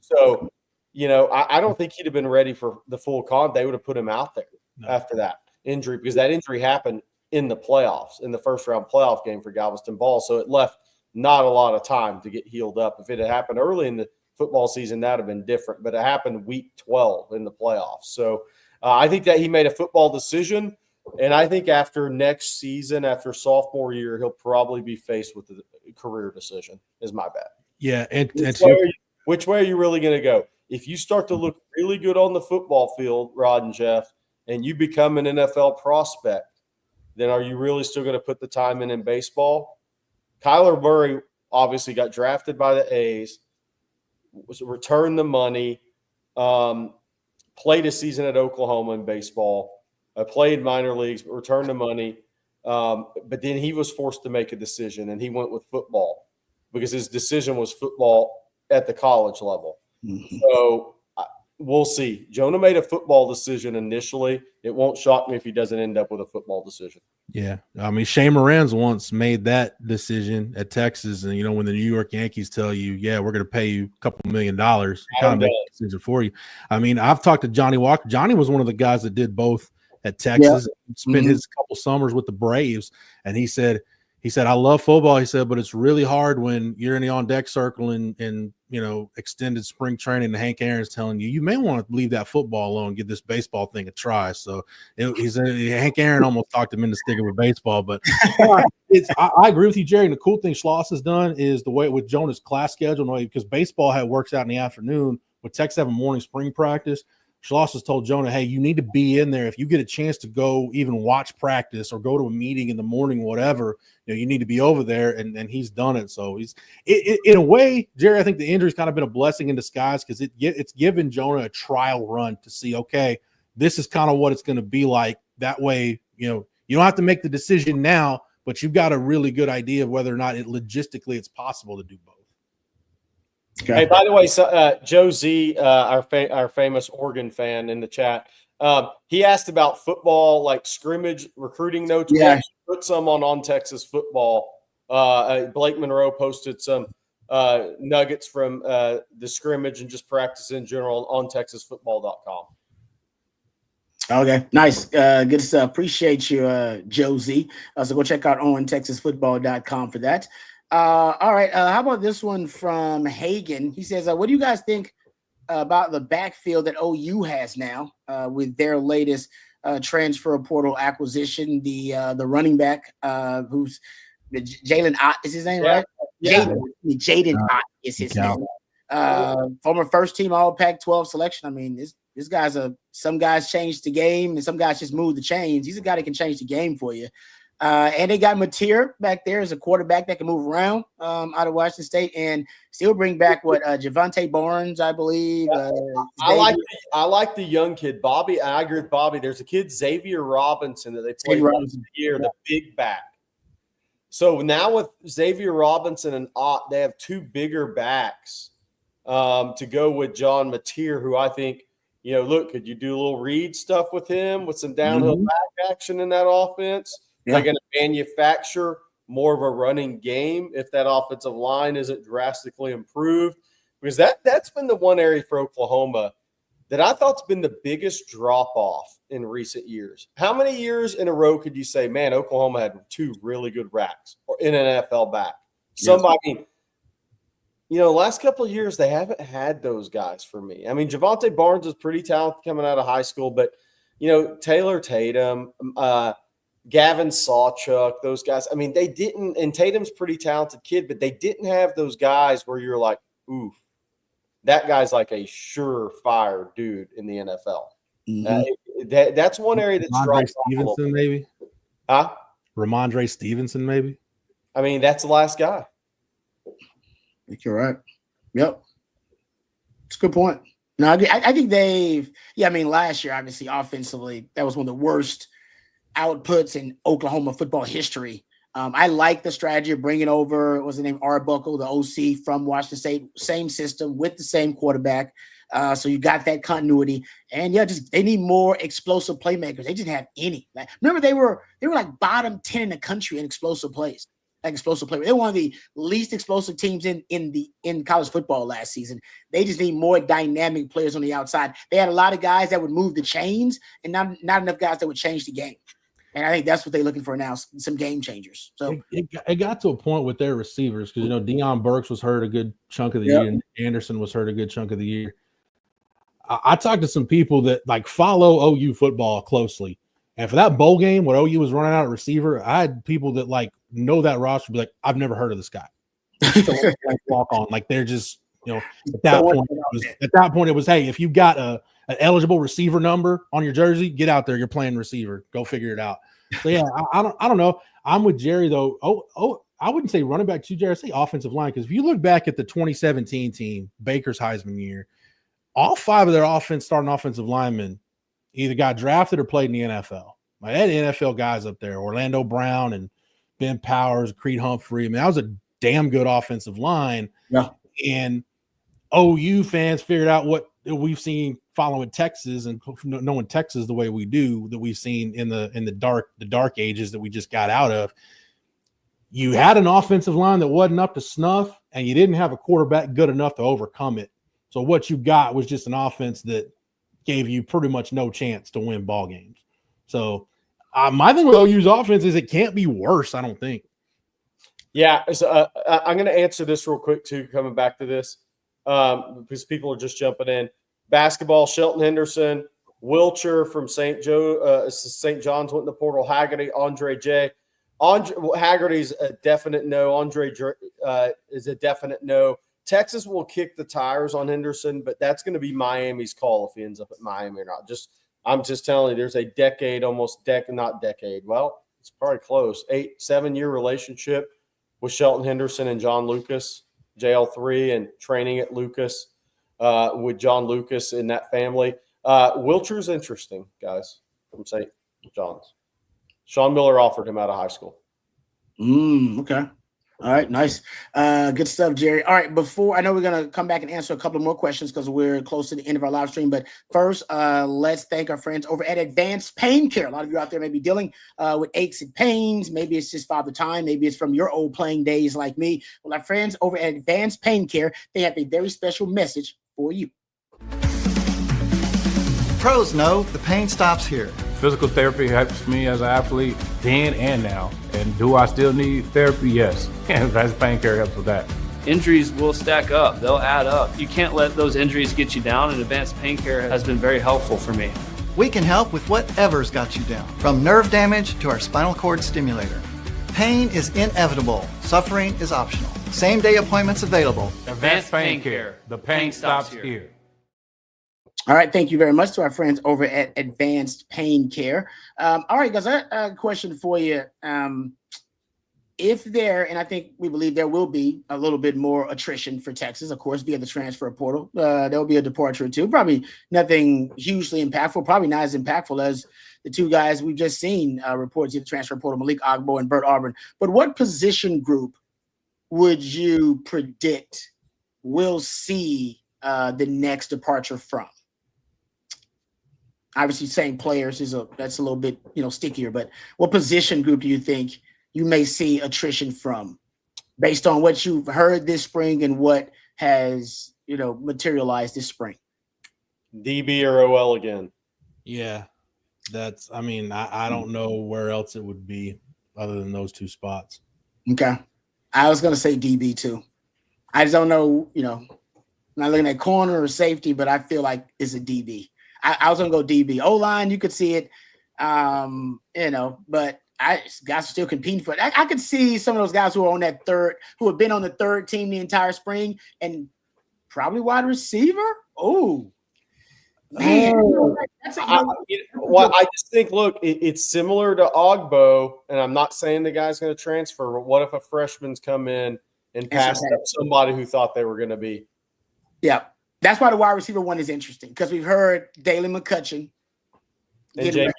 So, I don't think he'd have been ready for the full con. They would have put him out there after that injury, because that injury happened in the playoffs, in the first round playoff game for Galveston Ball. So it left not a lot of time to get healed up. If it had happened early in the football season, that would have been different, but it happened week 12 in the playoffs. So I think that he made a football decision, and I think after next season, after sophomore year, he'll probably be faced with a career decision, is my bet. Yeah. Which way are you really going to go? If you start to look really good on the football field, Rod and Jeff, and you become an NFL prospect, then are you really still going to put the time in baseball? Kyler Murray obviously got drafted by the A's, returned the money, played a season at Oklahoma in baseball, played minor leagues, but returned the money. But then he was forced to make a decision, and he went with football because his decision was football at the college level. So we'll see. Jonah made a football decision initially. It won't shock me if he doesn't end up with a football decision. Yeah. I mean, Shea Moran's once made that decision at Texas. And, when the New York Yankees tell you, yeah, we're going to pay you a couple $1 million, kind of make a decision for you. I mean, I've talked to Johnny Walker. Johnny was one of the guys that did both at Texas, spent his couple summers with the Braves. And he said, I love football. He said, but it's really hard when you're in the on-deck circle and extended spring training, and Hank Aaron's telling you may want to leave that football alone, give this baseball thing a try. So he said Hank Aaron almost talked him into sticking with baseball. But I agree with you, Jerry. And the cool thing Schloss has done is the way with Jonah's class schedule, because baseball works out in the afternoon, with Texas having morning spring practice. Schloss has told Jonah, hey, you need to be in there. If you get a chance to go even watch practice or go to a meeting in the morning, whatever, you need to be over there. And he's done it. So in a way, Jerry, I think the injury's kind of been a blessing in disguise, because it's given Jonah a trial run to see, okay, this is kind of what it's going to be like. That way, you don't have to make the decision now, but you've got a really good idea of whether or not logistically it's possible to do both. Okay. Hey, by the way, so, Joe Z, our famous Oregon fan in the chat, he asked about football, like scrimmage recruiting notes. Yeah. We actually put some on Texas football. Blake Monroe posted some nuggets from the scrimmage and just practice in general on TexasFootball.com. Okay, nice. Good stuff. Appreciate you, Josie. So go check out OwenTexasFootball.com for that. All right. How about this one from Hagen? He says, what do you guys think about the backfield that OU has now with their latest transfer portal acquisition? The running back who's Jalen Ott is his name, right? Yeah. Jaden Ott is his name. Former first team All Pac-12 selection. I mean, this guy's some guys change the game and some guys just move the chains. He's a guy that can change the game for you. And they got Mateer back there as a quarterback that can move around out of Washington State and still bring back Javante Barnes, I believe. I like the young kid, Bobby. I agree with Bobby. There's a kid, Xavier Robinson, that they played once a year, the big back. So now with Xavier Robinson and Ott, they have two bigger backs to go with John Mateer, who I think, look, could you do a little read stuff with him with some downhill back action in that offense? Yeah. They're going to manufacture more of a running game if that offensive line isn't drastically improved. Because that's been the one area for Oklahoma that I thought's been the biggest drop-off in recent years. How many years in a row could you say, man, Oklahoma had two really good racks or in an NFL back? Somebody, last couple of years, they haven't had those guys for me. I mean, Javante Barnes is pretty talented coming out of high school, but, Taylor Tatum, Gavin Sawchuk, those guys. I mean, they didn't – and Tatum's a pretty talented kid, but they didn't have those guys where you're like, ooh, that guy's like a surefire dude in the NFL. Mm-hmm. That's one area that's Ramondre Stevenson, maybe? Huh? Ramondre Stevenson, maybe? I mean, that's the last guy. You're right. Yep. It's a good point. No, I think last year, obviously, offensively, that was one of the worst outputs in Oklahoma football history. I like the strategy of bringing over, what's the name, Arbuckle, the OC from Washington State, same system with the same quarterback. So you got that continuity, and they need more explosive playmakers. They didn't have any. Remember, they were like bottom 10 in the country in explosive plays. They're one of the least explosive teams in college football last season. They just need more dynamic players on the outside. They had a lot of guys that would move the chains, and not enough guys that would change the game. And I think that's what they're looking for now, some game changers. So it got to a point with their receivers because, Deion Burks was hurt a good chunk of the year, and Anderson was hurt a good chunk of the year. I talked to some people that follow OU football closely. And for that bowl game, when OU was running out of receiver, I had people that know that roster be like, I've never heard of this guy. Walk on. They're just, at that point it was, hey, if you got an eligible receiver number on your jersey, get out there. You're playing receiver. Go figure it out. So yeah, I don't know. I'm with Jerry though. I wouldn't say running back too, Jerry. I say offensive line, because if you look back at the 2017 team, Baker's Heisman year, all five of their starting offensive linemen either got drafted or played in the NFL. They had NFL guys up there, Orlando Brown and Ben Powers, Creed Humphrey. I mean, that was a damn good offensive line. Yeah. And OU fans figured out what we've seen following Texas and knowing Texas the way we do, that we've seen in the dark ages that we just got out of. You had an offensive line that wasn't up to snuff, and you didn't have a quarterback good enough to overcome it. So what you got was just an offense that gave you pretty much no chance to win ball games. So my thing with OU's offense is it can't be worse, I don't think. Yeah, so, I'm going to answer this real quick too, coming back to this, because people are just jumping in. Basketball, Shelton Henderson, Wilcher from St. John's went in the portal, Haggerty, Andre J. Haggerty's a definite no. Andre is a definite no. Texas will kick the tires on Henderson, but that's going to be Miami's call if he ends up at Miami or not. I'm just telling you, there's a not decade. Well, it's probably close. 7-year relationship with Shelton Henderson and John Lucas, JL3, and training at Lucas with John Lucas in that family. Wilcher's interesting, guys, from St. John's. Sean Miller offered him out of high school. Okay. All right, nice. Good stuff, Jerry. All right, before I know we're gonna come back and answer a couple more questions because we're close to the end of our live stream. But first, let's thank our friends over at Advanced Pain Care. A lot of you out there may be dealing with aches and pains. Maybe it's just Father Time. Maybe it's from your old playing days like me. Well, our friends over at Advanced Pain Care, they have a very special message for you. Pros know the pain stops here. Physical therapy helps me as an athlete then and now. And do I still need therapy? Yes. And Advanced Pain Care helps with that. Injuries will stack up. They'll add up. You can't let those injuries get you down, and Advanced Pain Care has been very helpful for me. We can help with whatever's got you down, from nerve damage to our spinal cord stimulator. Pain is inevitable. Suffering is optional. Same-day appointments available. Advanced Pain Care. The pain stops here. All right, thank you very much to our friends over at Advanced Pain Care. All right, guys, I have a question for you. If there, and I think we believe there will be a little bit more attrition for Texas, of course, via the transfer portal. There will be a departure or two. Probably nothing hugely impactful, probably not as impactful as the two guys we've just seen reports in the transfer portal, Malik Agbo and Bert Auburn. But what position group would you predict we'll see the next departure from? Obviously, saying players that's a little bit stickier. But what position group do you think you may see attrition from, based on what you've heard this spring and what has materialized this spring? DB or OL again? Yeah, I don't know where else it would be other than those two spots. Okay, I was gonna say DB too. I just don't know. I'm not looking at corner or safety, but I feel like it's a DB. I was gonna go DB. O-line, you could see it, but guys are still competing for it. I could see some of those guys who are on that who have been on the third team the entire spring, and probably wide receiver. Oh, man. I just think, look, it's similar to Ogbo, and I'm not saying the guy's going to transfer, but what if a freshman's come in and passed up somebody who thought they were going to be? Yeah. That's why the wide receiver one is interesting, because we've heard Dalen McCutcheon and James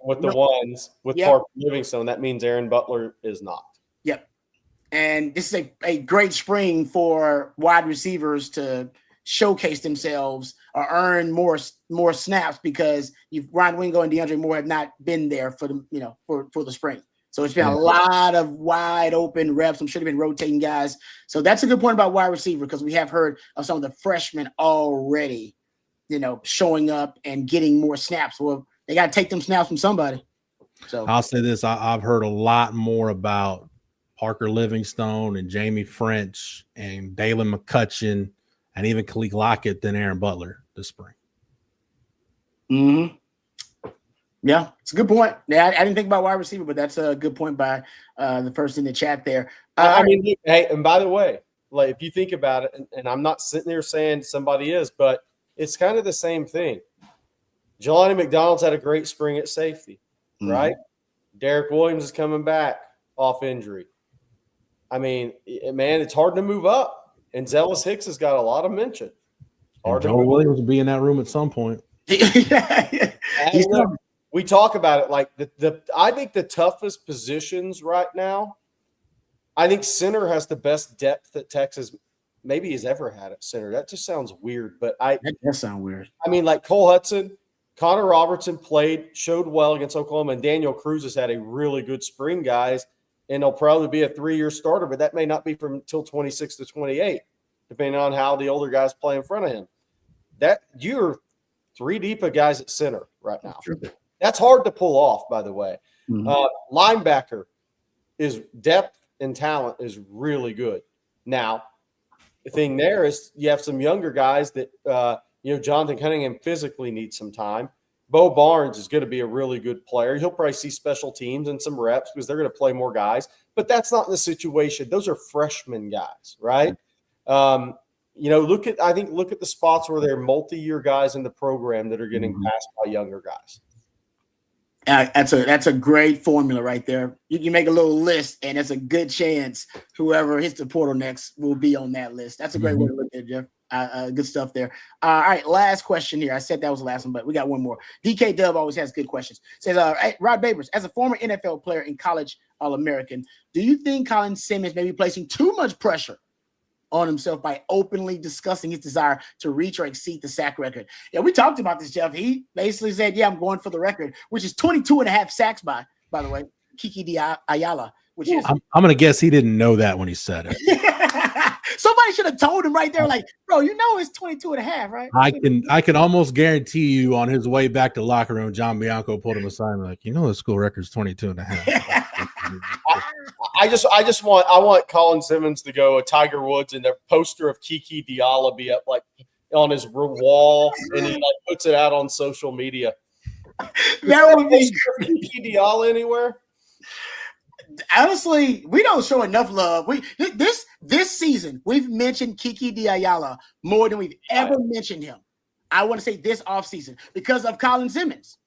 with the ones with Parker Livingstone. That means Aaron Butler is not. Yep. And this is a great spring for wide receivers to showcase themselves or earn more snaps, because Ryan Wingo and DeAndre Moore have not been there for the for the spring. So it's been a lot of wide open reps. I'm sure they've been rotating guys. So that's a good point about wide receiver, because we have heard of some of the freshmen already, showing up and getting more snaps. Well, they got to take them snaps from somebody. So I'll say this. I've heard a lot more about Parker Livingstone and Jamie French and Dalen McCutcheon and even Khalil Lockett than Aaron Butler this spring. Mm-hmm. Yeah, it's a good point. Yeah, I didn't think about wide receiver, but that's a good point by the person in the chat there. Hey, and by the way, like, if you think about it, and I'm not sitting there saying somebody is, but it's kind of the same thing. Jelani McDonald's had a great spring at safety, right? Derek Williams is coming back off injury. I mean, man, it's hard to move up. And Zealous Hicks has got a lot of mention. Joe Williams will be in that room at some point. We talk about it like I think the toughest positions right now, I think center has the best depth that Texas maybe has ever had at center. That just sounds weird, but that does sound weird. I mean, like Cole Hudson, Connor Robertson showed well against Oklahoma, and Daniel Cruz has had a really good spring, guys, and he'll probably be a 3-year starter, but that may not be from until 26 to 28, depending on how the older guys play in front of him. That you're 3 deep of guys at center right now. Sure. That's hard to pull off, by the way. Linebacker is depth and talent is really good. Now, the thing there is you have some younger guys that Jonathan Cunningham physically needs some time. Bo Barnes is going to be a really good player. He'll probably see special teams and some reps because they're going to play more guys. But that's not the situation. Those are freshman guys, right? Look at the spots where they're multi-year guys in the program that are getting passed by younger guys. That's a great formula right there. You can make a little list, and it's a good chance whoever hits the portal next will be on that list. That's a great way to look at it, Jeff. Good stuff there. All right, last question here. I said that was the last one, but we got one more. DK Dub always has good questions. Says, Rod Babers, as a former NFL player and college All-American, do you think Colin Simmons may be placing too much pressure on himself by openly discussing his desire to reach or exceed the sack record? Yeah, we talked about this, Jeff. He basically said, yeah, I'm going for the record, which is 22 and a half sacks by the way, Kiki Ayala, which is... I'm going to guess he didn't know that when he said it. Somebody should have told him right there, like, bro, you know it's 22 and a half, right? I can almost guarantee you on his way back to locker room, John Bianco pulled him aside and like, the school record's 22 and a half. I want Colin Simmons to go a Tiger Woods and their poster of Kiki Diala be up like on his wall, and he like puts it out on social media. That would be Kiki Diala anywhere. Honestly, we don't show enough love. This season we've mentioned Kiki Ayala more than we've ever mentioned him. I want to say this offseason because of Colin Simmons.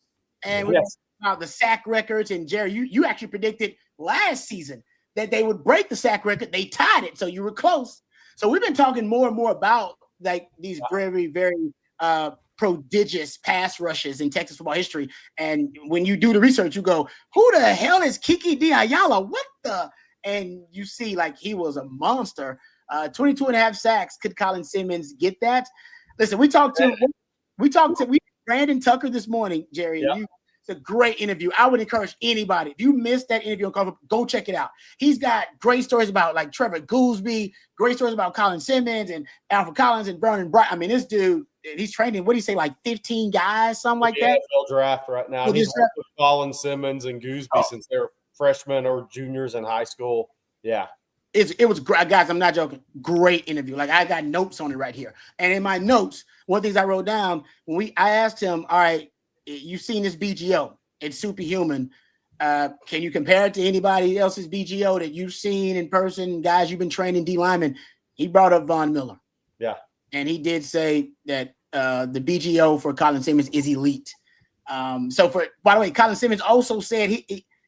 And we about the sack records, and Jerry, you actually predicted last season that they would break the sack record. They tied it, so you were close. So we've been talking more and more about like these very, very prodigious pass rushes in Texas football history. And when you do the research, you go, who the hell is Kiki Ayala? What the? And you see like he was a monster. 22 and a half sacks. Could Colin Simmons get that? Listen, we talked to Brandon Tucker this morning, Jerry. Yeah. It's a great interview. I would encourage anybody. If you missed that interview on Cover, go check it out. He's got great stories about like Trevor Goolsby, great stories about Colin Simmons and Alfred Collins and Vernon Bright. I mean, this dude, he's training, what do you say, like 15 guys, something like that? NFL draft right now. He's worked with Colin Simmons and Goolsby since they were freshmen or juniors in high school. Yeah. It was great, guys. I'm not joking. Great interview. Like I got notes on it right here. And in my notes, one of the things I wrote down I asked him, all right, you've seen this BGO. It's superhuman. Can you compare it to anybody else's BGO that you've seen in person, guys you've been training, D linemen? He brought up Von Miller. Yeah. And he did say that the BGO for Colin Simmons is elite. By the way, Colin Simmons also said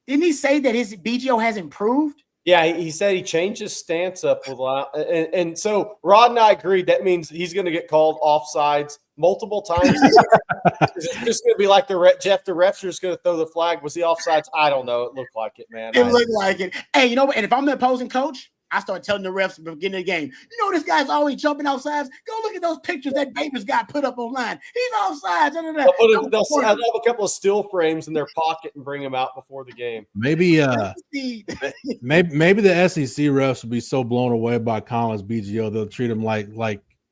didn't he say that his BGO has improved? Yeah, he said he changed his stance up with a lot. And so Rod and I agreed that means he's going to get called offsides multiple times. Is it just going to be like the refs are just going to throw the flag? Was he offsides? I don't know. It looked like it, man. It looked like it. Hey, you know what? And if I'm the opposing coach, I start telling the refs at the beginning of the game, this guy's always jumping outside. Go look at those pictures that Babers got put up online. He's offside. They'll have a couple of still frames in their pocket and bring them out before the game. Maybe the SEC refs will be so blown away by Collins BGO they'll treat him like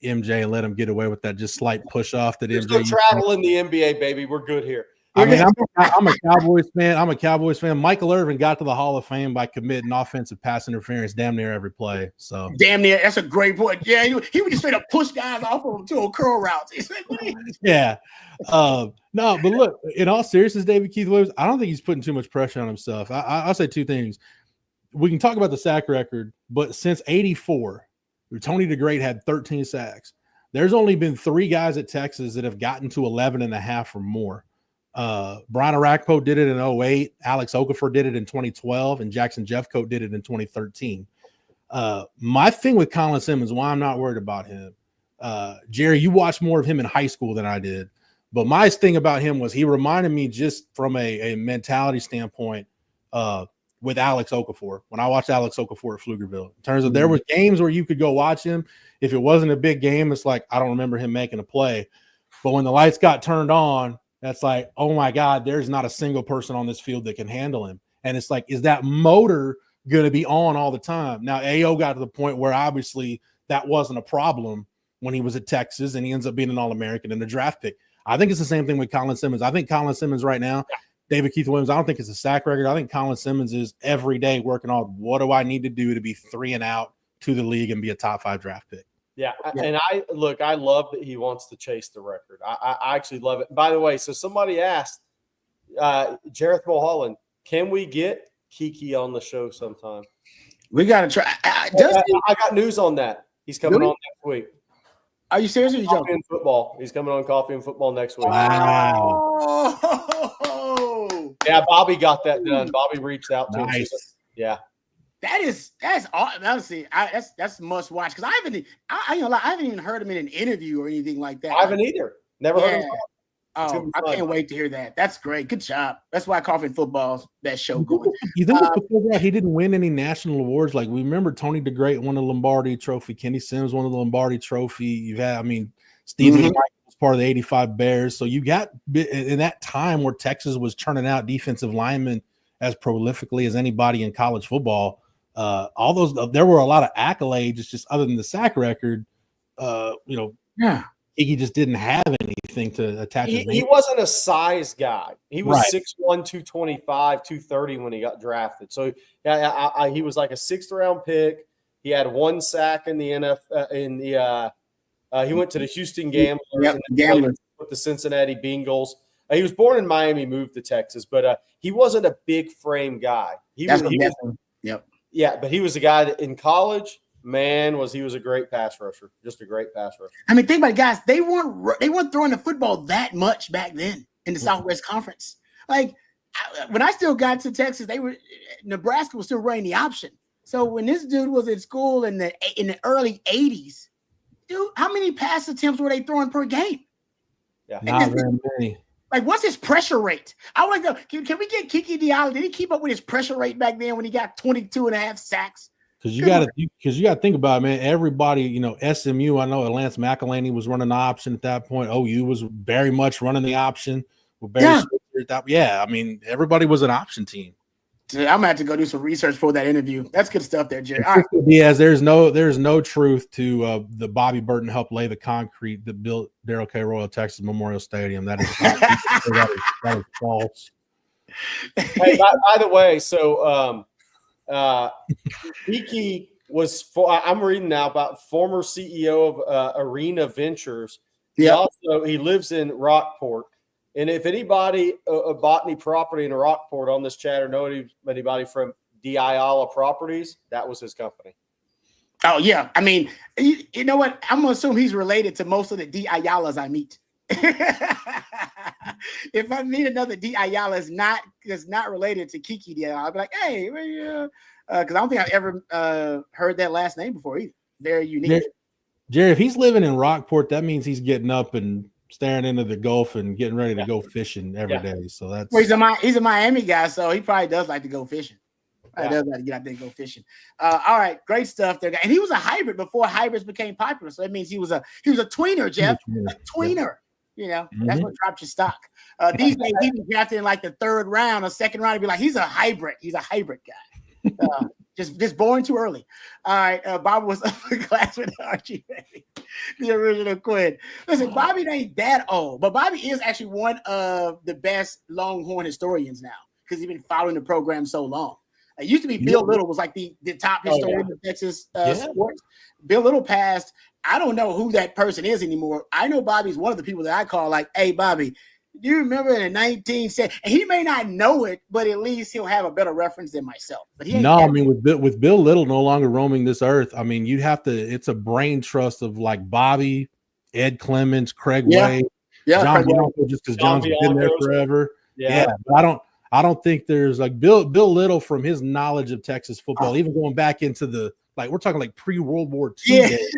MJ and let him get away with that just slight push off that There's MJ. No travel in the NBA, baby. We're good here. I mean, I'm a Cowboys fan. Michael Irvin got to the Hall of Fame by committing offensive pass interference damn near every play. So damn near, that's a great point. Yeah, he would just straight up push guys off of him to a curl route. Yeah. No, but look, in all seriousness, David Keith Williams, I don't think he's putting too much pressure on himself. I'll say two things. We can talk about the sack record, but since 84, Tony DeGrade had 13 sacks. There's only been 3 guys at Texas that have gotten to 11 and a half or more. Brian Arakpo did it in 2008. Alex Okafor did it in 2012, and Jackson Jeffcoat did it in 2013. My thing with Colin Simmons, why I'm not worried about him, Jerry, you watched more of him in high school than I did, but my thing about him was he reminded me just from a mentality standpoint with Alex Okafor. When I watched Alex Okafor at Pflugerville, in terms of there were games where you could go watch him. If it wasn't a big game, it's like I don't remember him making a play, but when the lights got turned on, that's like, oh my God, there's not a single person on this field that can handle him. And it's like, is that motor going to be on all the time? Now, AO got to the point where obviously that wasn't a problem when he was at Texas and he ends up being an All-American and a draft pick. I think it's the same thing with Colin Simmons. I think Colin Simmons right now, David Keith Williams, I don't think it's a sack record. I think Colin Simmons is every day working on what do I need to do to be 3 and out to the league and be a top 5 draft pick. Yeah, and I love that he wants to chase the record. I actually love it. By the way, so somebody asked Jareth Mulholland, can we get Kiki on the show sometime? We got to try. I got news on that. He's coming on next week. Are you serious? Or are you Coffee and Football. He's coming on Coffee and Football next week. Wow. Oh. Yeah, Bobby got that done. Bobby reached out to him. Nice. Yeah. That's honestly that's must watch because I haven't even heard him in an interview or anything like that. I haven't either. Never heard him. Oh, I can't wait to hear that. That's great. Good job. That's why Coffin Football's best show going. You think it's because that he didn't win any national awards? Like we remember Tony DeGreat won the Lombardi Trophy, Kenny Sims won the Lombardi Trophy. You've had, Stephen Michael was part of the '85 Bears. So you got in that time where Texas was churning out defensive linemen as prolifically as anybody in college football. All those there were a lot of accolades. It's just other than the sack record, Yeah. He just didn't have anything to attach his name. He wasn't a size guy. He was Right. 6'1", 225, 230 when he got drafted. So he was like a 6th round pick. He had 1 sack in the NFL. He went to the Houston Gamblers and then played with the Cincinnati Bengals. He was born in Miami, moved to Texas, but he wasn't a big frame guy. Yeah, but he was a guy that in college, man, he was a great pass rusher, just a great pass rusher. I mean, think about it, guys. They weren't throwing the football that much back then in the Southwest Conference. Like when I still got to Texas, Nebraska was still running the option. So when this dude was in school in the early '80s, dude, how many pass attempts were they throwing per game? Yeah, not very many. Like, what's his pressure rate? I want to know. Can we get Kiki Diallo? Did he keep up with his pressure rate back then when he got 22.5 sacks? Because you got to think about it, man. Everybody, SMU. I know Lance McElhaney was running the option at that point. OU was very much running the option. Everybody was an option team. I'm gonna have to go do some research for that interview. That's good stuff there, Jerry. All right. Diaz, there's no truth to the Bobby Burton helped lay the concrete that built Darrell K. Royal Texas Memorial Stadium. That is that is false. Hey, by the way, so Kiki was. I'm reading now about former CEO of Arena Ventures. Yeah. He lives in Rockport. And if anybody bought any property in Rockport on this chat or know anybody from Diayala Properties, that was his company. Oh, yeah. I mean, you know what? I'm going to assume he's related to most of the Diayalas I meet. If I meet another Diayala is not related to Kiki Diayala, I'll be like, hey, because I don't think I've ever heard that last name before either. Very unique. Jerry, if he's living in Rockport, that means he's getting up and staring into the Gulf and getting ready to go fishing every day. So that's he's a Miami guy, so he probably does like to go fishing. He does like to get out there and go fishing. All right, great stuff there, and he was a hybrid before hybrids became popular. So that means he was a tweener, Jeff, a tweener. That's what dropped your stock. These days, he was drafted in like the 3rd round or 2nd round. He'd be like, he's a hybrid. He's a hybrid guy. Just born too early. All right, Bob was up in class with Archie, the original Quinn. Listen, Bobby ain't that old, but Bobby is actually one of the best Longhorn historians now because he's been following the program so long. It used to be Bill Little was like the top historian of Texas sports. Bill Little passed. I don't know who that person is anymore. I know Bobby's one of the people that I call like, hey, Bobby, do you remember in the 1970s? And he may not know it, but at least he'll have a better reference than myself. But with Bill Little no longer roaming this earth, I mean, you'd have to. It's a brain trust of like Bobby, Ed Clements, Craig Way, John Bianco, just because John's been there forever. But I don't think there's like Bill Little from his knowledge of Texas football, even going back into the we're talking like pre-World War II days.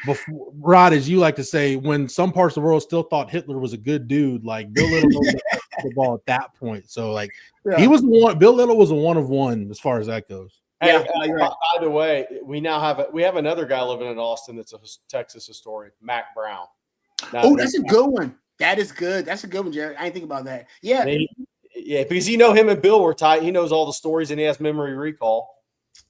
Before, Rod, as you like to say, when some parts of the world still thought Hitler was a good dude, like Bill Little knows football at that point. So he was the one. Bill Little was a one of one as far as that goes. Hey, by the way, we have another guy living in Austin that's a Texas historian, Mac Brown. That's a good one. That is good. That's a good one, Jared. I didn't think about that. Yeah. Because him and Bill were tight. He knows all the stories and he has memory recall.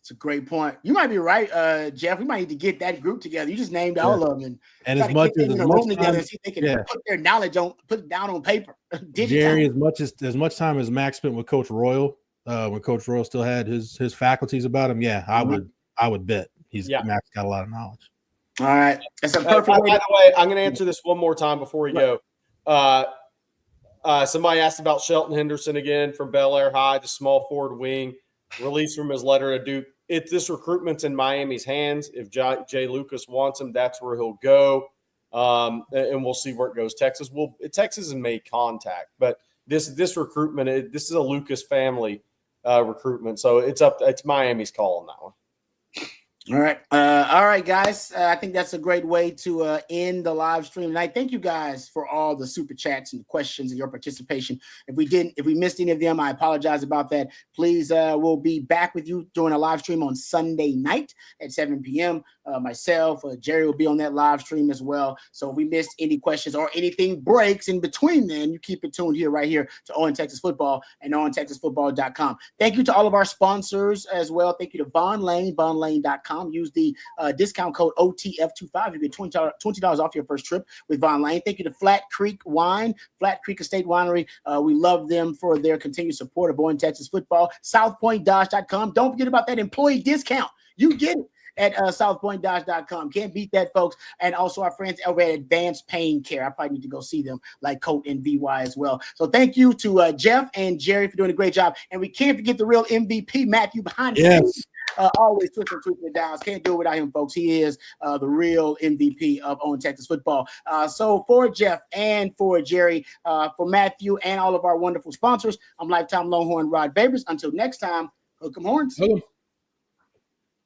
It's a great point. You might be right, Jeff. We might need to get that group together. You just named all of them, and as much as together, see if they can put their knowledge put it down on paper. Jerry, as much time as Max spent with Coach Royal, when Coach Royal still had his faculties about him, I would bet Max got a lot of knowledge. All right, that's a perfect. By the way, I'm going to answer this one more time before we go. Somebody asked about Shelton Henderson again from Bel Air High, the small forward wing. Released from his letter to Duke. This recruitment's in Miami's hands. If Jay Lucas wants him, that's where he'll go. And we'll see where it goes. Texas has made contact, but this recruitment, this is a Lucas family recruitment. So it's Miami's call on that one. All right, guys. I think that's a great way to end the live stream tonight. Thank you guys for all the super chats and questions and your participation. If we missed any of them, I apologize about that. Please, we'll be back with you during a live stream on Sunday night at 7 p.m. Myself, Jerry will be on that live stream as well. So if we missed any questions or anything breaks in between, then you keep it tuned here, right here to On Texas Football and OnTexasFootball.com. Thank you to all of our sponsors as well. Thank you to Von Lane, BonLane.com. Use the discount code OTF25. You get $20 off your first trip with Von Lane. Thank you to Flat Creek Wine, Flat Creek Estate Winery. We love them for their continued support of On Texas Football. SouthPointDodge.com. Don't forget about that employee discount. You get it at SouthPointDodge.com. Can't beat that, folks. And also our friends over at Advanced Pain Care. I probably need to go see them like Colt and VY as well. So thank you to Jeff and Jerry for doing a great job. And we can't forget the real MVP, Matthew, behind the scenes. Always tweaking the dials. Can't do it without him, folks. He is the real MVP of On Texas Football. So for Jeff and for Jerry, for Matthew and all of our wonderful sponsors, I'm lifetime Longhorn Rod Babers. Until next time, hook 'em horns. Hook 'em.